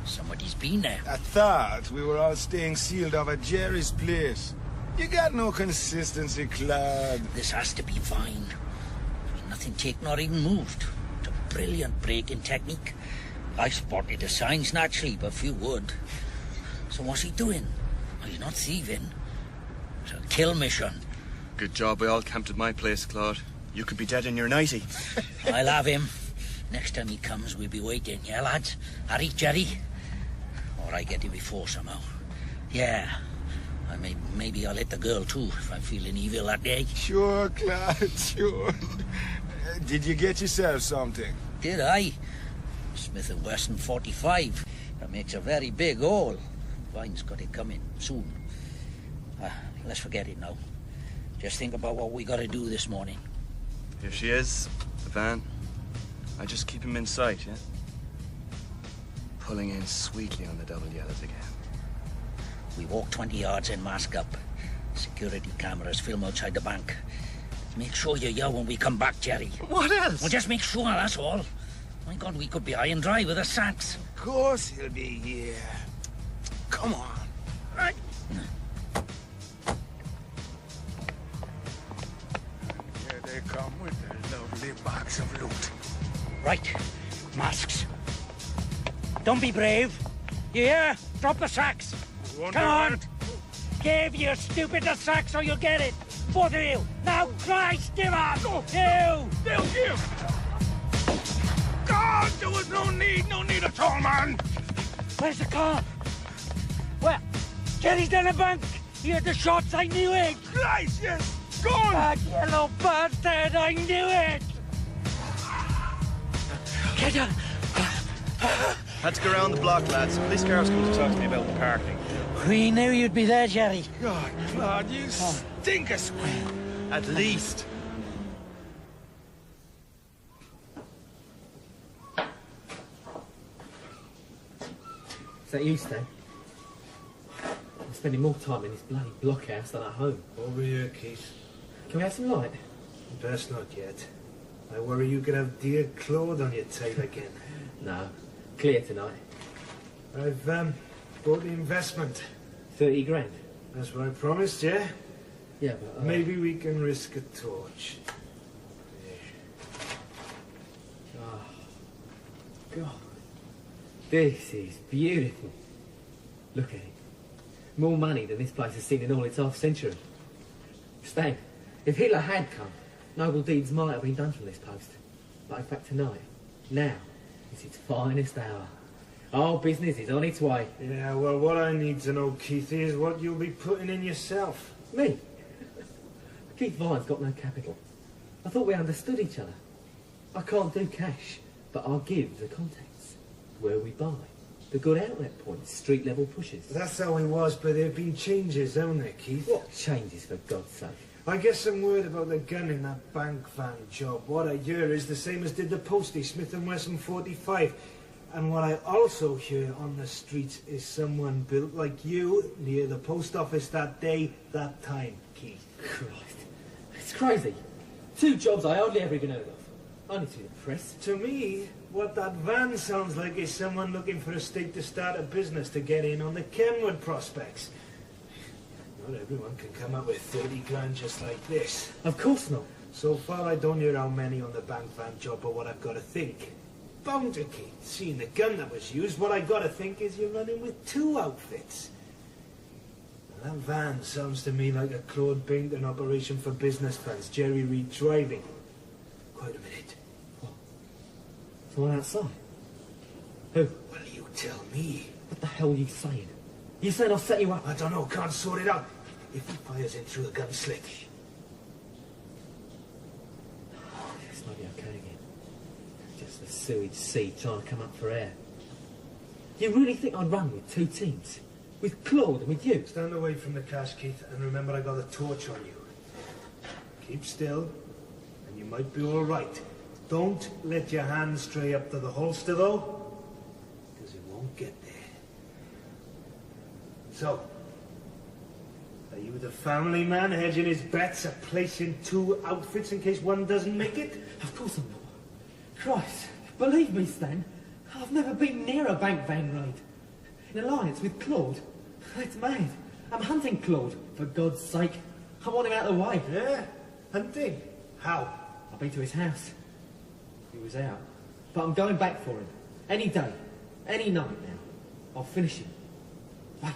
Somebody's been there. I thought we were all staying sealed off at Jerry's place. You got no consistency, Claude. This has to be Vine. There's nothing taken or even moved. It's a brilliant break-in technique. I spotted the signs naturally, but few would. So what's he doing? Well, he's not thieving. It's a kill mission. Good job we all camped at my place, Claude. You could be dead in your 90. I'll have him. Next time he comes, we'll be waiting, yeah, lads? Harry, Jerry? Or I get him before somehow. Yeah. Maybe I'll hit the girl too, if I'm feeling evil that day. Sure, Claude, sure. Did you get yourself something? Did I? Smith & Wesson 45. That makes a very big hole. Vine's got it coming soon. Let's forget it now. Just think about what we got to do this morning. Here she is, the van. I just keep him in sight, yeah? Pulling in sweetly on the double yellows again. We walk 20 yards and mask up. Security cameras film outside the bank. Make sure you yell when we come back, Jerry. What else? Well, just make sure, that's all. My God, we could be high and dry with the sacks. Of course he'll be here. Come on. Right. Here they come with their lovely box of loot. Right. Masks. Don't be brave. You hear? Drop the sacks. Come on. Give you stupid the sacks or you'll get it. Both of you. Now, Christ, give up. You. They'll give. God, there was no need at all, man. Where's the car? Well, Jerry's down the bank. He had the shots, I knew it. Christ, yes. Gone. That yellow bastard, I knew it. Get down. Had to go around the block, lads. Police cars come to talk to me about the parking. We knew you'd be there, Jerry. God, Claude, you stink of sweat. At least. Is that you, Stan? I'm spending more time in this bloody blockhouse than at home. Over here, Keith. Can we have some light? Best not yet. I worry you could have dear Claude on your tail again. No. Clear tonight. I've, bought the investment. 30 grand? That's what I promised, yeah? Yeah, but... Maybe we can risk a torch. Oh, God. This is beautiful. Look at it. More money than this place has seen in all its half-century. Stan, if Hitler had come, noble deeds might have been done from this post. But in fact tonight, now, is its finest hour. Our business is on its way. Yeah, well, what I need to know, Keith, is what you'll be putting in yourself. Me? Keith Vine's got no capital. I thought we understood each other. I can't do cash, but I'll give the contacts. Where we buy. The good outlet points, street level pushes. That's how it was, but there have been changes, haven't there, Keith? What changes, for God's sake? I get some word about the gun in that bank van job. What I hear is the same as did the postie, Smith & Wesson 45. And what I also hear on the streets is someone built like you near the post office that day, that time, Keith. Christ. It's crazy. 2 jobs I hardly ever even heard of. Only to the press. To me, what that van sounds like is someone looking for a stake to start a business to get in on the Kenwood prospects. Not everyone can come up with 30 grand just like this. Of course not. So far, I don't hear how many on the bank van job, but what I've got to think. Bound to, Keith. Seeing the gun that was used, what I got to think is you're running with 2 outfits. That van sounds to me like a Claude Beyonton operation for business friends. Jerry Reid driving. Quite a minute. What? Someone outside? Who? Well, you tell me. What the hell are you saying? You saying I'll set you up? I don't know, can't sort it out. If he fires in through the gun slit. This might be okay again. Just the sewage sea trying to come up for air. You really think I'd run with two teams? With Claude and with you? Stand away from the cash, Keith, and remember I got a torch on you. Keep still, and you might be all right. Don't let your hand stray up to the holster, though, because it won't get there. So, are you the family man hedging his bets of placing two outfits in case one doesn't make it? Of course I'm not. Christ, believe me, Stan, I've never been near a bank van raid. In alliance with Claude? It's mad. I'm hunting Claude, for God's sake. I want him out of the way. Yeah? Hunting? How? I've been to his house. He was out. But I'm going back for him. Any day. Any night now. I'll finish him. Wait.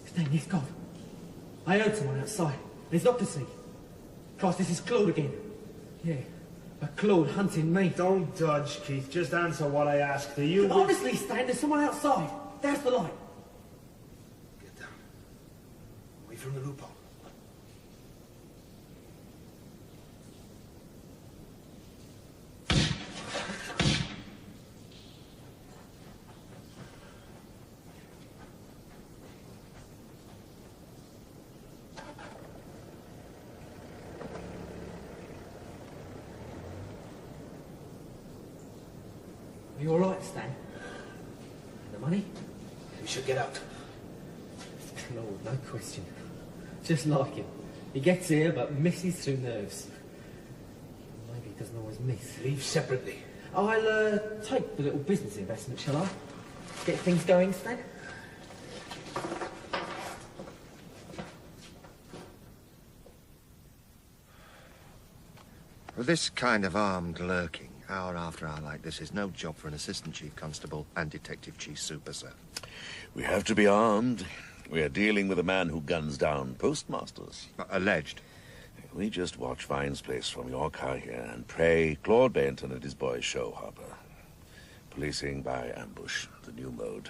Stan, he's gone. I heard someone outside. There's not to see. Christ, this is Claude again. Yeah. But Claude hunting me. Don't dodge, Keith. Just answer what I ask. Are you... Honestly, Stan, there's someone outside. There's the light. Get down. Away from the loophole. Are you all right, Stan? And the money? We should get out. Claude, no question. Just like him. He gets here, but misses through nerves. Maybe he doesn't always miss. Leave separately. I'll take the little business investment, shall I? Get things going, Stan? Well, this kind of armed lurking, hour after hour like this, is no job for an assistant chief constable and detective chief super, sir. We have to be armed. We are dealing with a man who guns down postmasters. Alleged. We just watch Vine's place from your car here and pray Claude Beyonton and his boys show Harpur. Policing by ambush, the new mode.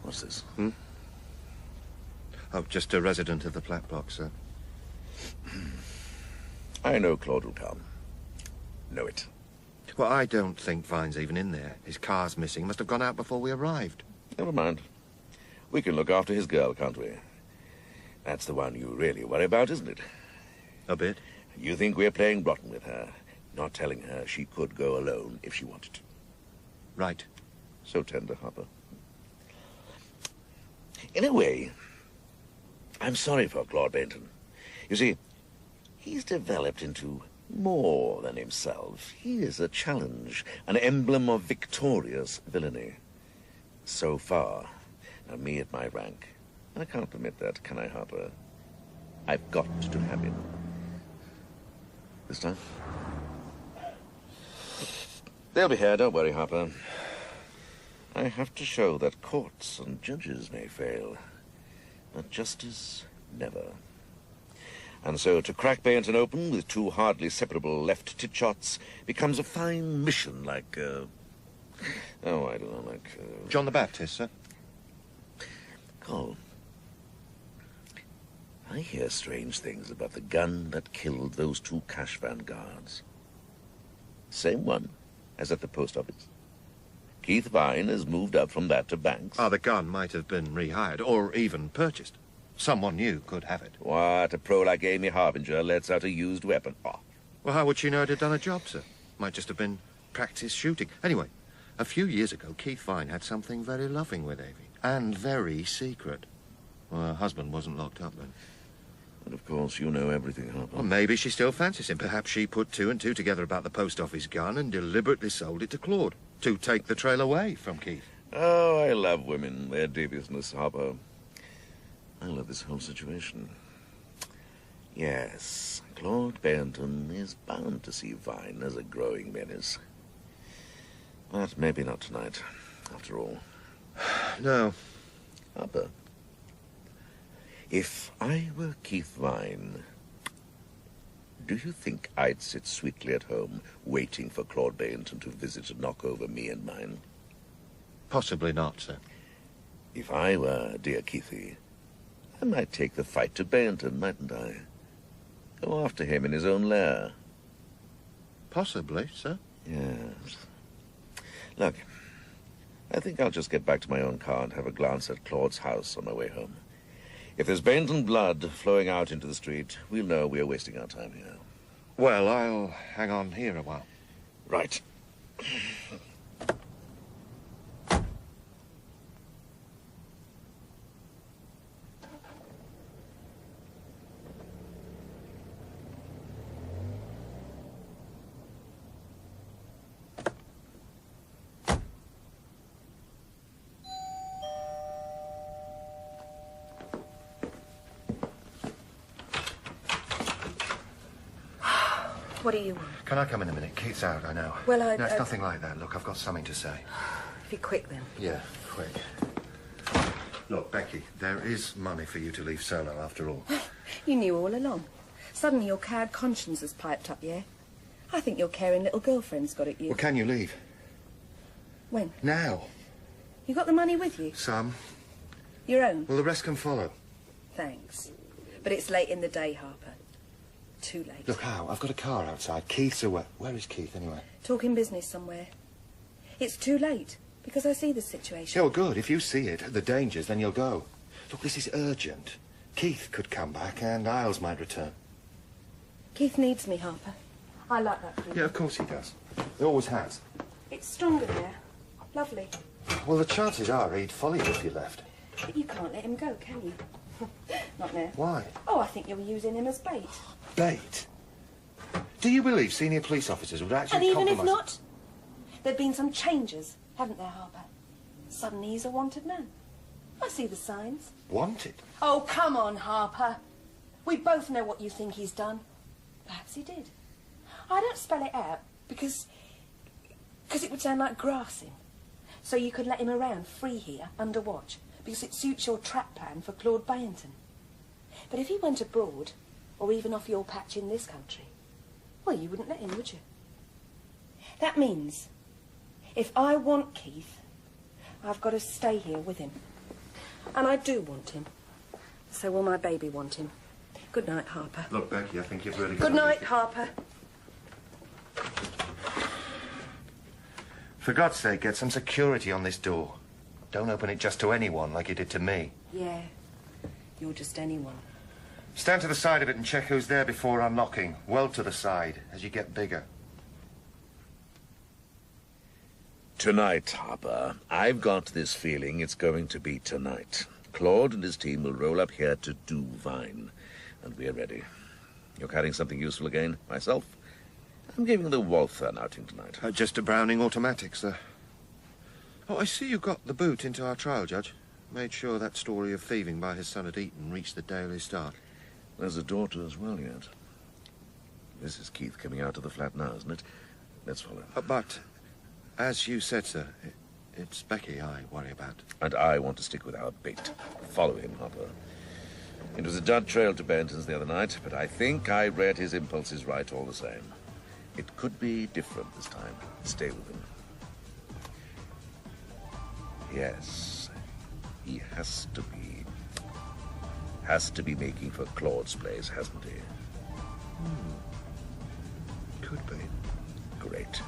What's this? Oh, just a resident of the flat block, sir. I know Claude will come. Know it. Well, I don't think Vine's even in there. His car's missing. Must have gone out before we arrived. Never mind. We can look after his girl, can't we? That's the one you really worry about, isn't it? A bit. You think we're playing rotten with her, not telling her she could go alone if she wanted to. Right. So tender, Harpur. In a way, I'm sorry for Claude Beyonton. You see, he's developed into more than himself. He is a challenge, an emblem of victorious villainy. So far. Now, me at my rank, I can't permit that, can I, Harpur? I've got to have him. This time? They'll be here, don't worry, Harpur. I have to show that courts and judges may fail, but justice never. And so to crack Beyonton open with two hardly separable left tit shots becomes a fine mission like, I don't know, like... John the Baptist, sir? Cole, I hear strange things about the gun that killed those two cash van guards. Same one as at the post office. Keith Vine has moved up from that to Banks. The gun might have been rehired, or even purchased. Someone new could have it. What, a pro like Amy Harbinger lets out a used weapon? Oh. Well, how would she know it had done a job, sir? Might just have been practice shooting. Anyway, a few years ago, Keith Vine had something very loving with Avie. And very secret. Well, her husband wasn't locked up then. And of course, you know everything, Harpur. Well, maybe she still fancies him. Perhaps she put two and two together about the post office gun and deliberately sold it to Claude to take the trail away from Keith. Oh, I love women, their deviousness, Harpur. I love this whole situation. Yes, Claude Beyonton is bound to see Vine as a growing menace. But maybe not tonight, after all. No. Harpur, If I were Keith Vine, do you think I'd sit sweetly at home waiting for Claude Beyonton to visit and knock over me and mine? Possibly not, sir. If I were dear Keithy, I might take the fight to Beyonton, mightn't I? Go after him in his own lair. Possibly, sir. Yes. Look, I think I'll just get back to my own car and have a glance at Claude's house on my way home. If there's Beyonton blood flowing out into the street, we'll know we're wasting our time here. Well, I'll hang on here a while. Right. What do you want? Can I come in a minute? Keith's out, I know. Well, No, it's nothing like that. Look, I've got something to say. If you're quick, then. Yeah, quick. Look, Becky, there is money for you to leave solo, after all. You knew all along. Suddenly your cowed conscience has piped up, yeah? I think your caring little girlfriend's got at you. Well, can you leave? When? Now. You got the money with you? Some. Your own? Well, the rest can follow. Thanks. But it's late in the day, Harper. Too late. Look, how? I've got a car outside. Keith's away. Where is Keith, anyway? Talking business somewhere. It's too late, because I see the situation. Yeah, well, good. If you see it, the dangers, then you'll go. Look, this is urgent. Keith could come back, and Isles might return. Keith needs me, Harper. I like that feeling. Yeah, of course he does. He always has. It's stronger there. Lovely. Well, the chances are he'd follow you if you left. But you can't let him go, can you? Not now. Why? Oh, I think you're using him as bait. Bait? Do you believe senior police officers would actually And even if compromise... not, there've been some changes, haven't there, Harper? Suddenly he's a wanted man. I see the signs. Wanted? Oh, come on, Harper. We both know what you think he's done. Perhaps he did. I don't spell it out because it would sound like grassing. So you could let him around free here, under watch, because it suits your trap plan for Claude Beyonton. But if he went abroad, or even off your patch in this country, well, you wouldn't let him, would you? That means, if I want Keith, I've got to stay here with him. And I do want him. So will my baby want him. Good night, Harper. Look, Becky, I think you've really got... Good night, Harper. For God's sake, get some security on this door. Don't open it just to anyone like you did to me. Yeah, you're just anyone. Stand to the side of it and check who's there before unlocking. Well to the side, as you get bigger. Tonight, Harper. I've got this feeling it's going to be tonight. Claude and his team will roll up here to do Vine. And we're ready. You're carrying something useful again? Myself? I'm giving the Walther an outing tonight. Just a Browning automatic, sir. Oh, I see you got the boot into our trial, Judge. Made sure that story of thieving by his son at Eton reached the Daily Star. There's a daughter as well yet. This is Keith coming out of the flat now, isn't it? Let's follow. But, as you said, sir, it's Becky I worry about. And I want to stick with our bait. Follow him, Harper. It was a dud trail to Beyonton's the other night, but I think I read his impulses right all the same. It could be different this time. Stay with him. Yes, he has to be making for Claude's place, hasn't he? Could be. Great.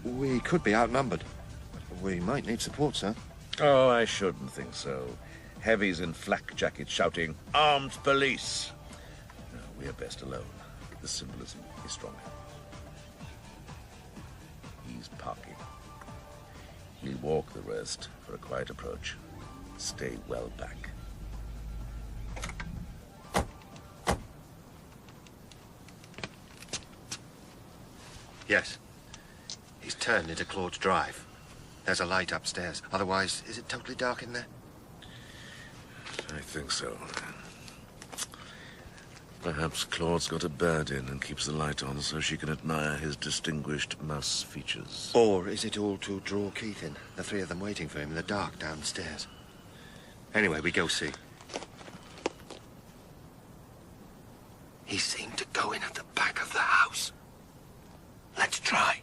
We could be outnumbered. We might need support, sir. Oh, I shouldn't think so. Heavies in flak jackets shouting, "Armed police!" No, we're best alone. The symbolism is stronger. He's parking. He'll walk the rest for a quiet approach. Stay well back. Yes. He's turned into Claude's drive. There's a light upstairs. Otherwise, is it totally dark in there? I think so. Perhaps Claude's got a bird in and keeps the light on so she can admire his distinguished mouse features. Or is it all to draw Keith in? The three of them waiting for him in the dark downstairs. Anyway, we go see. He seemed to go in at the back of the house. Let's try.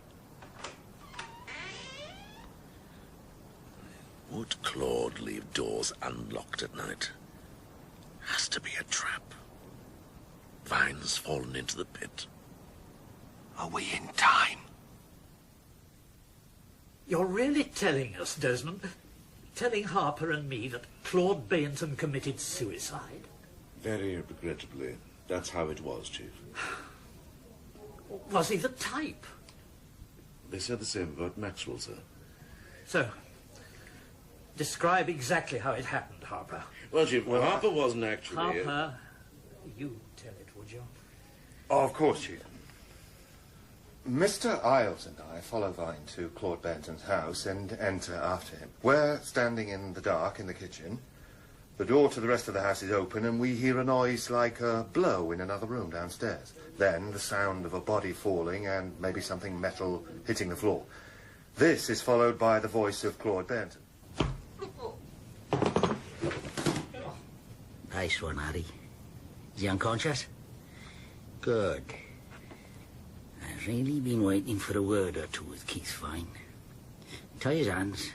Would Claude leave doors unlocked at night? Has to be a trap. Vine's fallen into the pit. Are we in time? You're really telling us, Desmond, telling Harper and me that Claude Beyonton committed suicide? Very regrettably, that's how it was, Chief. Was he the type? They said the same about Maxwell, sir. So, describe exactly how it happened, Harper. Well, Chief, Harper wasn't actually... Harper, you tell it, would you? Oh, of course, Chief. Mr. Isles and I follow Vine to Claude Benton's house and enter after him. We're standing in the dark in the kitchen. The door to the rest of the house is open and we hear a noise like a blow in another room downstairs. Then the sound of a body falling and maybe something metal hitting the floor. This is followed by the voice of Claude Benton. Nice one, Harry. Is he unconscious? Good. I've really been waiting for a word or two with Keith Vine. Tie his hands,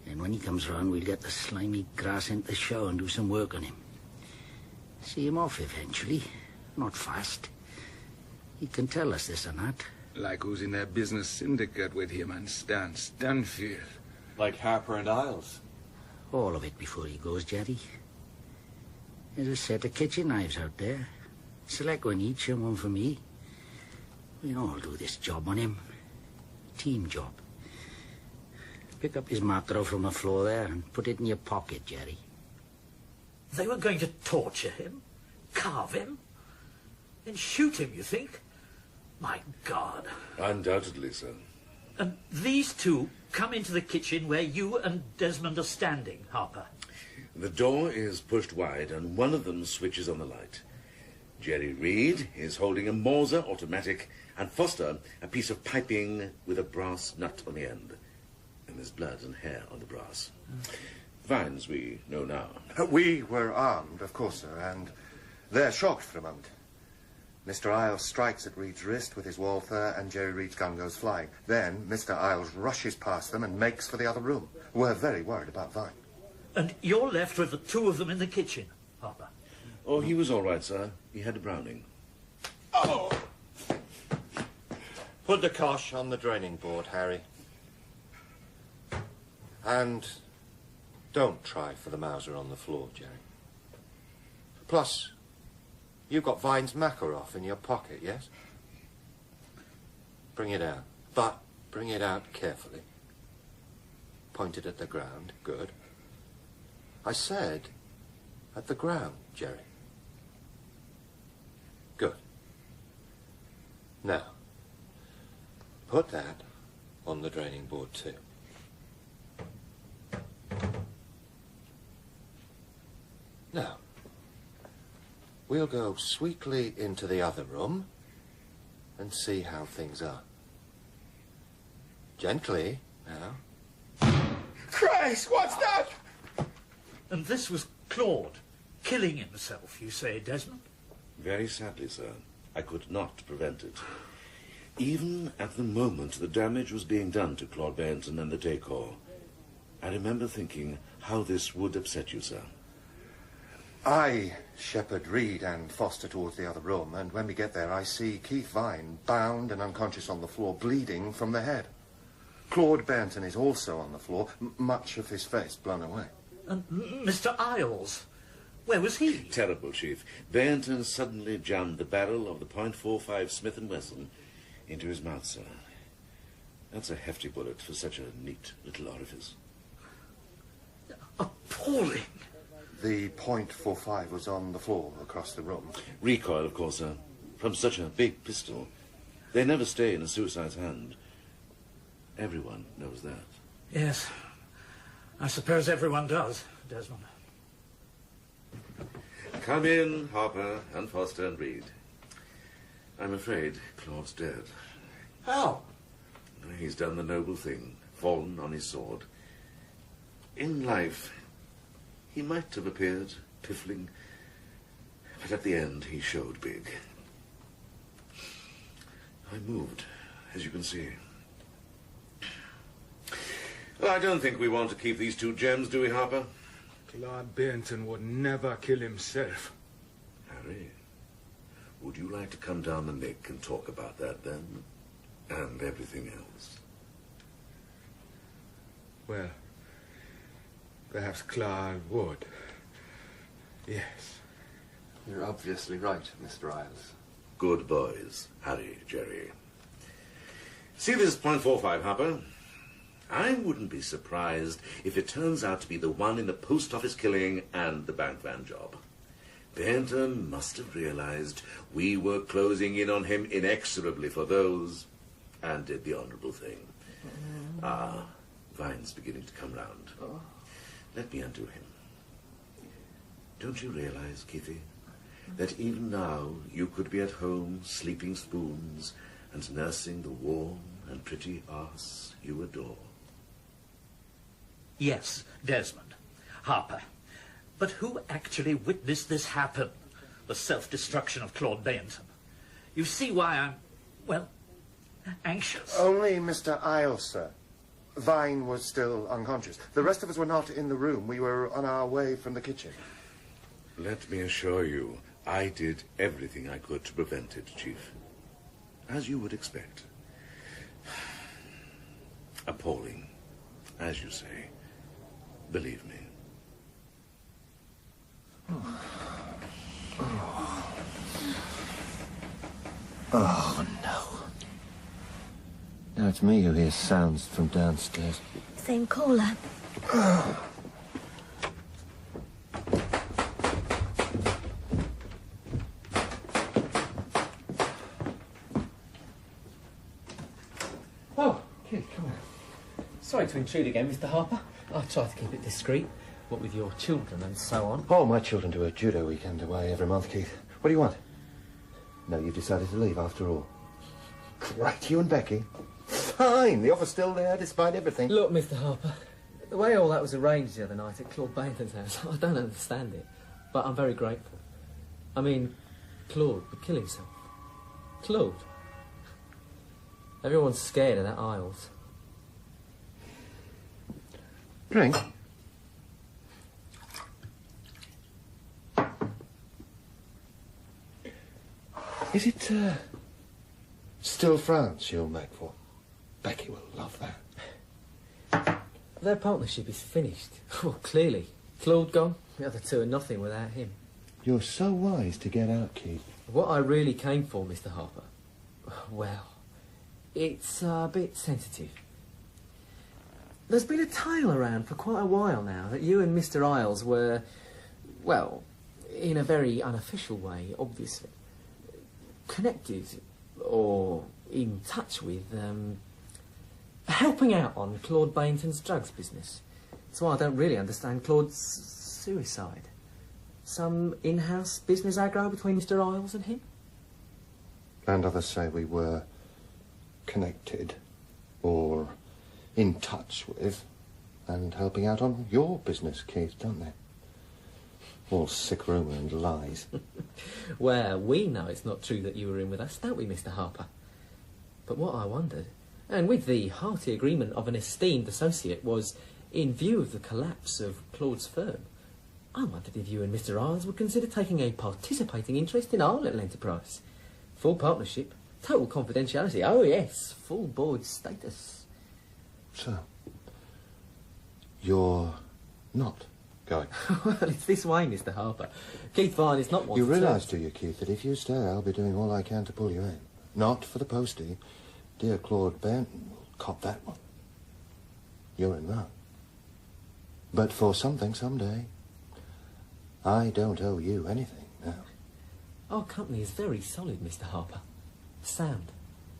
and when he comes round, we'll get the slimy grass into the show and do some work on him. See him off eventually, not fast. He can tell us this and that. Like who's in that business syndicate with him and Stanfield. Like Harper and Isles. All of it before he goes, Jerry. There's a set of kitchen knives out there. Select one each and one for me. We all do this job on him. Team job. Pick up his macro from the floor there and put it in your pocket, Jerry. They were going to torture him? Carve him? And shoot him, you think? My God. Undoubtedly, sir. And these two come into the kitchen where you and Desmond are standing, Harper. The door is pushed wide and one of them switches on the light. Jerry Reid is holding a Mauser automatic and Foster a piece of piping with a brass nut on the end. And there's blood and hair on the brass. Vines we know now. We were armed, of course, sir, and they're shocked for a moment. Mr. Isles strikes at Reid's wrist with his Walther and Jerry Reid's gun goes flying. Then Mr. Isles rushes past them and makes for the other room. We're very worried about Vine. And you're left with the two of them in the kitchen, Harper. Oh, he was all right, sir. He had a Browning. Oh! Put the cosh on the draining board, Harry. And don't try for the Mauser on the floor, Jerry. Plus, you've got Vine's Makarov in your pocket, yes? Bring it out. But bring it out carefully. Point it at the ground. Good. I said at the ground, Jerry. Good. Now, put that on the draining board too. Now, we'll go sweetly into the other room and see how things are. Gently, now. Christ, what's that? And this was Claude, killing himself, you say, Desmond? Very sadly, sir. I could not prevent it. Even at the moment the damage was being done to Claude Beyonton and the decor, I remember thinking how this would upset you, sir. I shepherd Reid and Foster towards the other room, and when we get there, I see Keith Vine bound and unconscious on the floor, bleeding from the head. Claude Beyonton is also on the floor, much of his face blown away. And Mr. Isles, where was he? Terrible, Chief. Beyonton suddenly jammed the barrel of the .45 Smith & Wesson into his mouth, sir. That's a hefty bullet for such a neat little orifice. Appalling. The .45 was on the floor across the room. Recoil, of course, sir. From such a big pistol. They never stay in a suicide's hand. Everyone knows that. Yes. I suppose everyone does, Desmond. Come in, Harper and Foster and Reid. I'm afraid Claude's dead. How? He's done the noble thing, fallen on his sword. In life, He might have appeared piffling, but at the end he showed big. I moved, as you can see. Well, I don't think we want to keep these two gems, do we, Harper? Claude Beyonton would never kill himself. Harry, would you like to come down the neck and talk about that then? And everything else? Well, perhaps Claude would. Yes. You're obviously right, Mr. Isles. Good boys, Harry, Jerry. See this .45, Harper? I wouldn't be surprised if it turns out to be the one in the post office killing and the bank van job. Beyonton must have realized we were closing in on him inexorably for those, and did the honourable thing. Ah, Vine's beginning to come round. Let me undo him. Don't you realize, Kitty, that even now you could be at home sleeping spoons and nursing the warm and pretty arse you adore? Yes, Desmond. Harper. But who actually witnessed this happen? The self-destruction of Claude Beyonton. You see why I'm, well, anxious. Only Mr. Isles, sir. Vine was still unconscious. The rest of us were not in the room. We were on our way from the kitchen. Let me assure you, I did everything I could to prevent it, Chief. As you would expect. Appalling, as you say. Believe me. Oh, no. Now it's me who hears sounds from downstairs. Same caller. Oh, kid, come on. Sorry to intrude again, Mr. Harper. I'll try to keep it discreet. What with your children and so on. All my children do a judo weekend away every month, Keith. What do you want? No, you've decided to leave after all. Right, you and Becky. Fine, the offer's still there despite everything. Look, Mr. Harper, the way all that was arranged the other night at Claude Beyonton's house, I don't understand it. But I'm very grateful. I mean, Claude would kill himself. Claude. Everyone's scared of that Isles. Drink? Is it, still France you'll make for? Becky will love that. Their partnership is finished. Well, clearly. Claude gone, the other two are nothing without him. You're so wise to get out, Keith. What I really came for, Mr. Harper, well, it's a bit sensitive. There's been a tale around for quite a while now that you and Mr. Isles were, well, in a very unofficial way, obviously, connected or in touch with, helping out on Claude Beyonton's drugs business. That's why I don't really understand Claude's suicide. Some in-house business aggro between Mr. Isles and him? And others say we were connected or in touch with and helping out on your business, Keith, don't they? All sick rumour and lies. Well, we know it's not true that you were in with us, don't we, Mr. Harper? But what I wondered, and with the hearty agreement of an esteemed associate, was, in view of the collapse of Claude's firm, I wondered if you and Mr. Isles would consider taking a participating interest in our little enterprise. Full partnership, total confidentiality, oh yes, full board status. So, you're not going? Well, it's this way, Mr. Harper. Keith Vine is not one You to realise, turn. do you, Keith, that if you stay, I'll be doing all I can to pull you in. Not for the postie. Dear Claude Beyonton will cop that one. You're in wrong. But for something someday, I don't owe you anything now. Our company is very solid, Mr. Harper. Sound.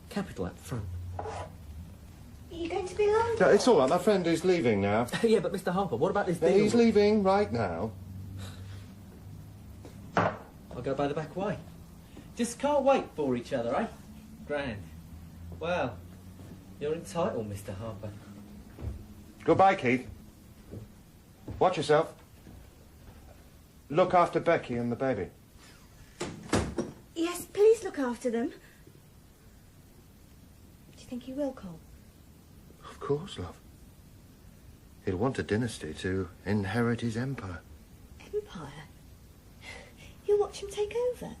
Capital up front. Are you going to be alone? No, it's all right. My friend is leaving now. Yeah, but Mr. Harper, what about this deal? He's leaving right now. I'll go by the back way. Just can't wait for each other, eh? Grand. Well, you're entitled, Mr. Harper. Goodbye, Keith. Watch yourself. look after Becky and the baby. Yes, please look after them. Do you think he will, Cole? Of course, love. He'll want a dynasty to inherit his empire. Empire? You'll watch him take over?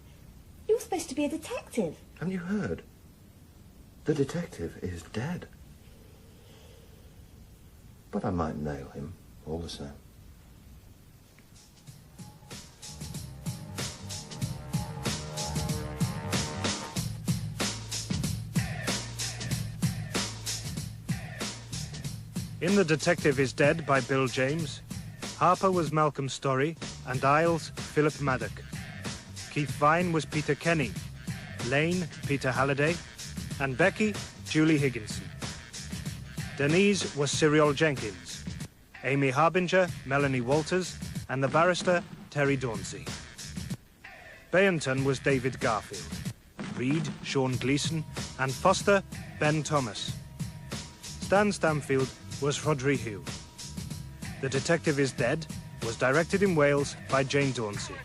You're supposed to be a detective. Haven't you heard? The detective is dead. But I might nail him, all the same. In The Detective is Dead by Bill James, Harpur was Malcolm Storry and Isles Philip Madoc. Keith Vine was Peter Kenny, Lane Peter Halliday, and Becky Julie Higginson. Denise was Siriol Jenkins, Amy Harbinger Melanie Walters, and the barrister Terry Dauncey. Beyonton was David Garfield, Reid Sean Gleeson, and Foster Ben Thomas. Stanfield was Rhodri Hugh. The Detective is Dead was directed in Wales by Jane Dauncey.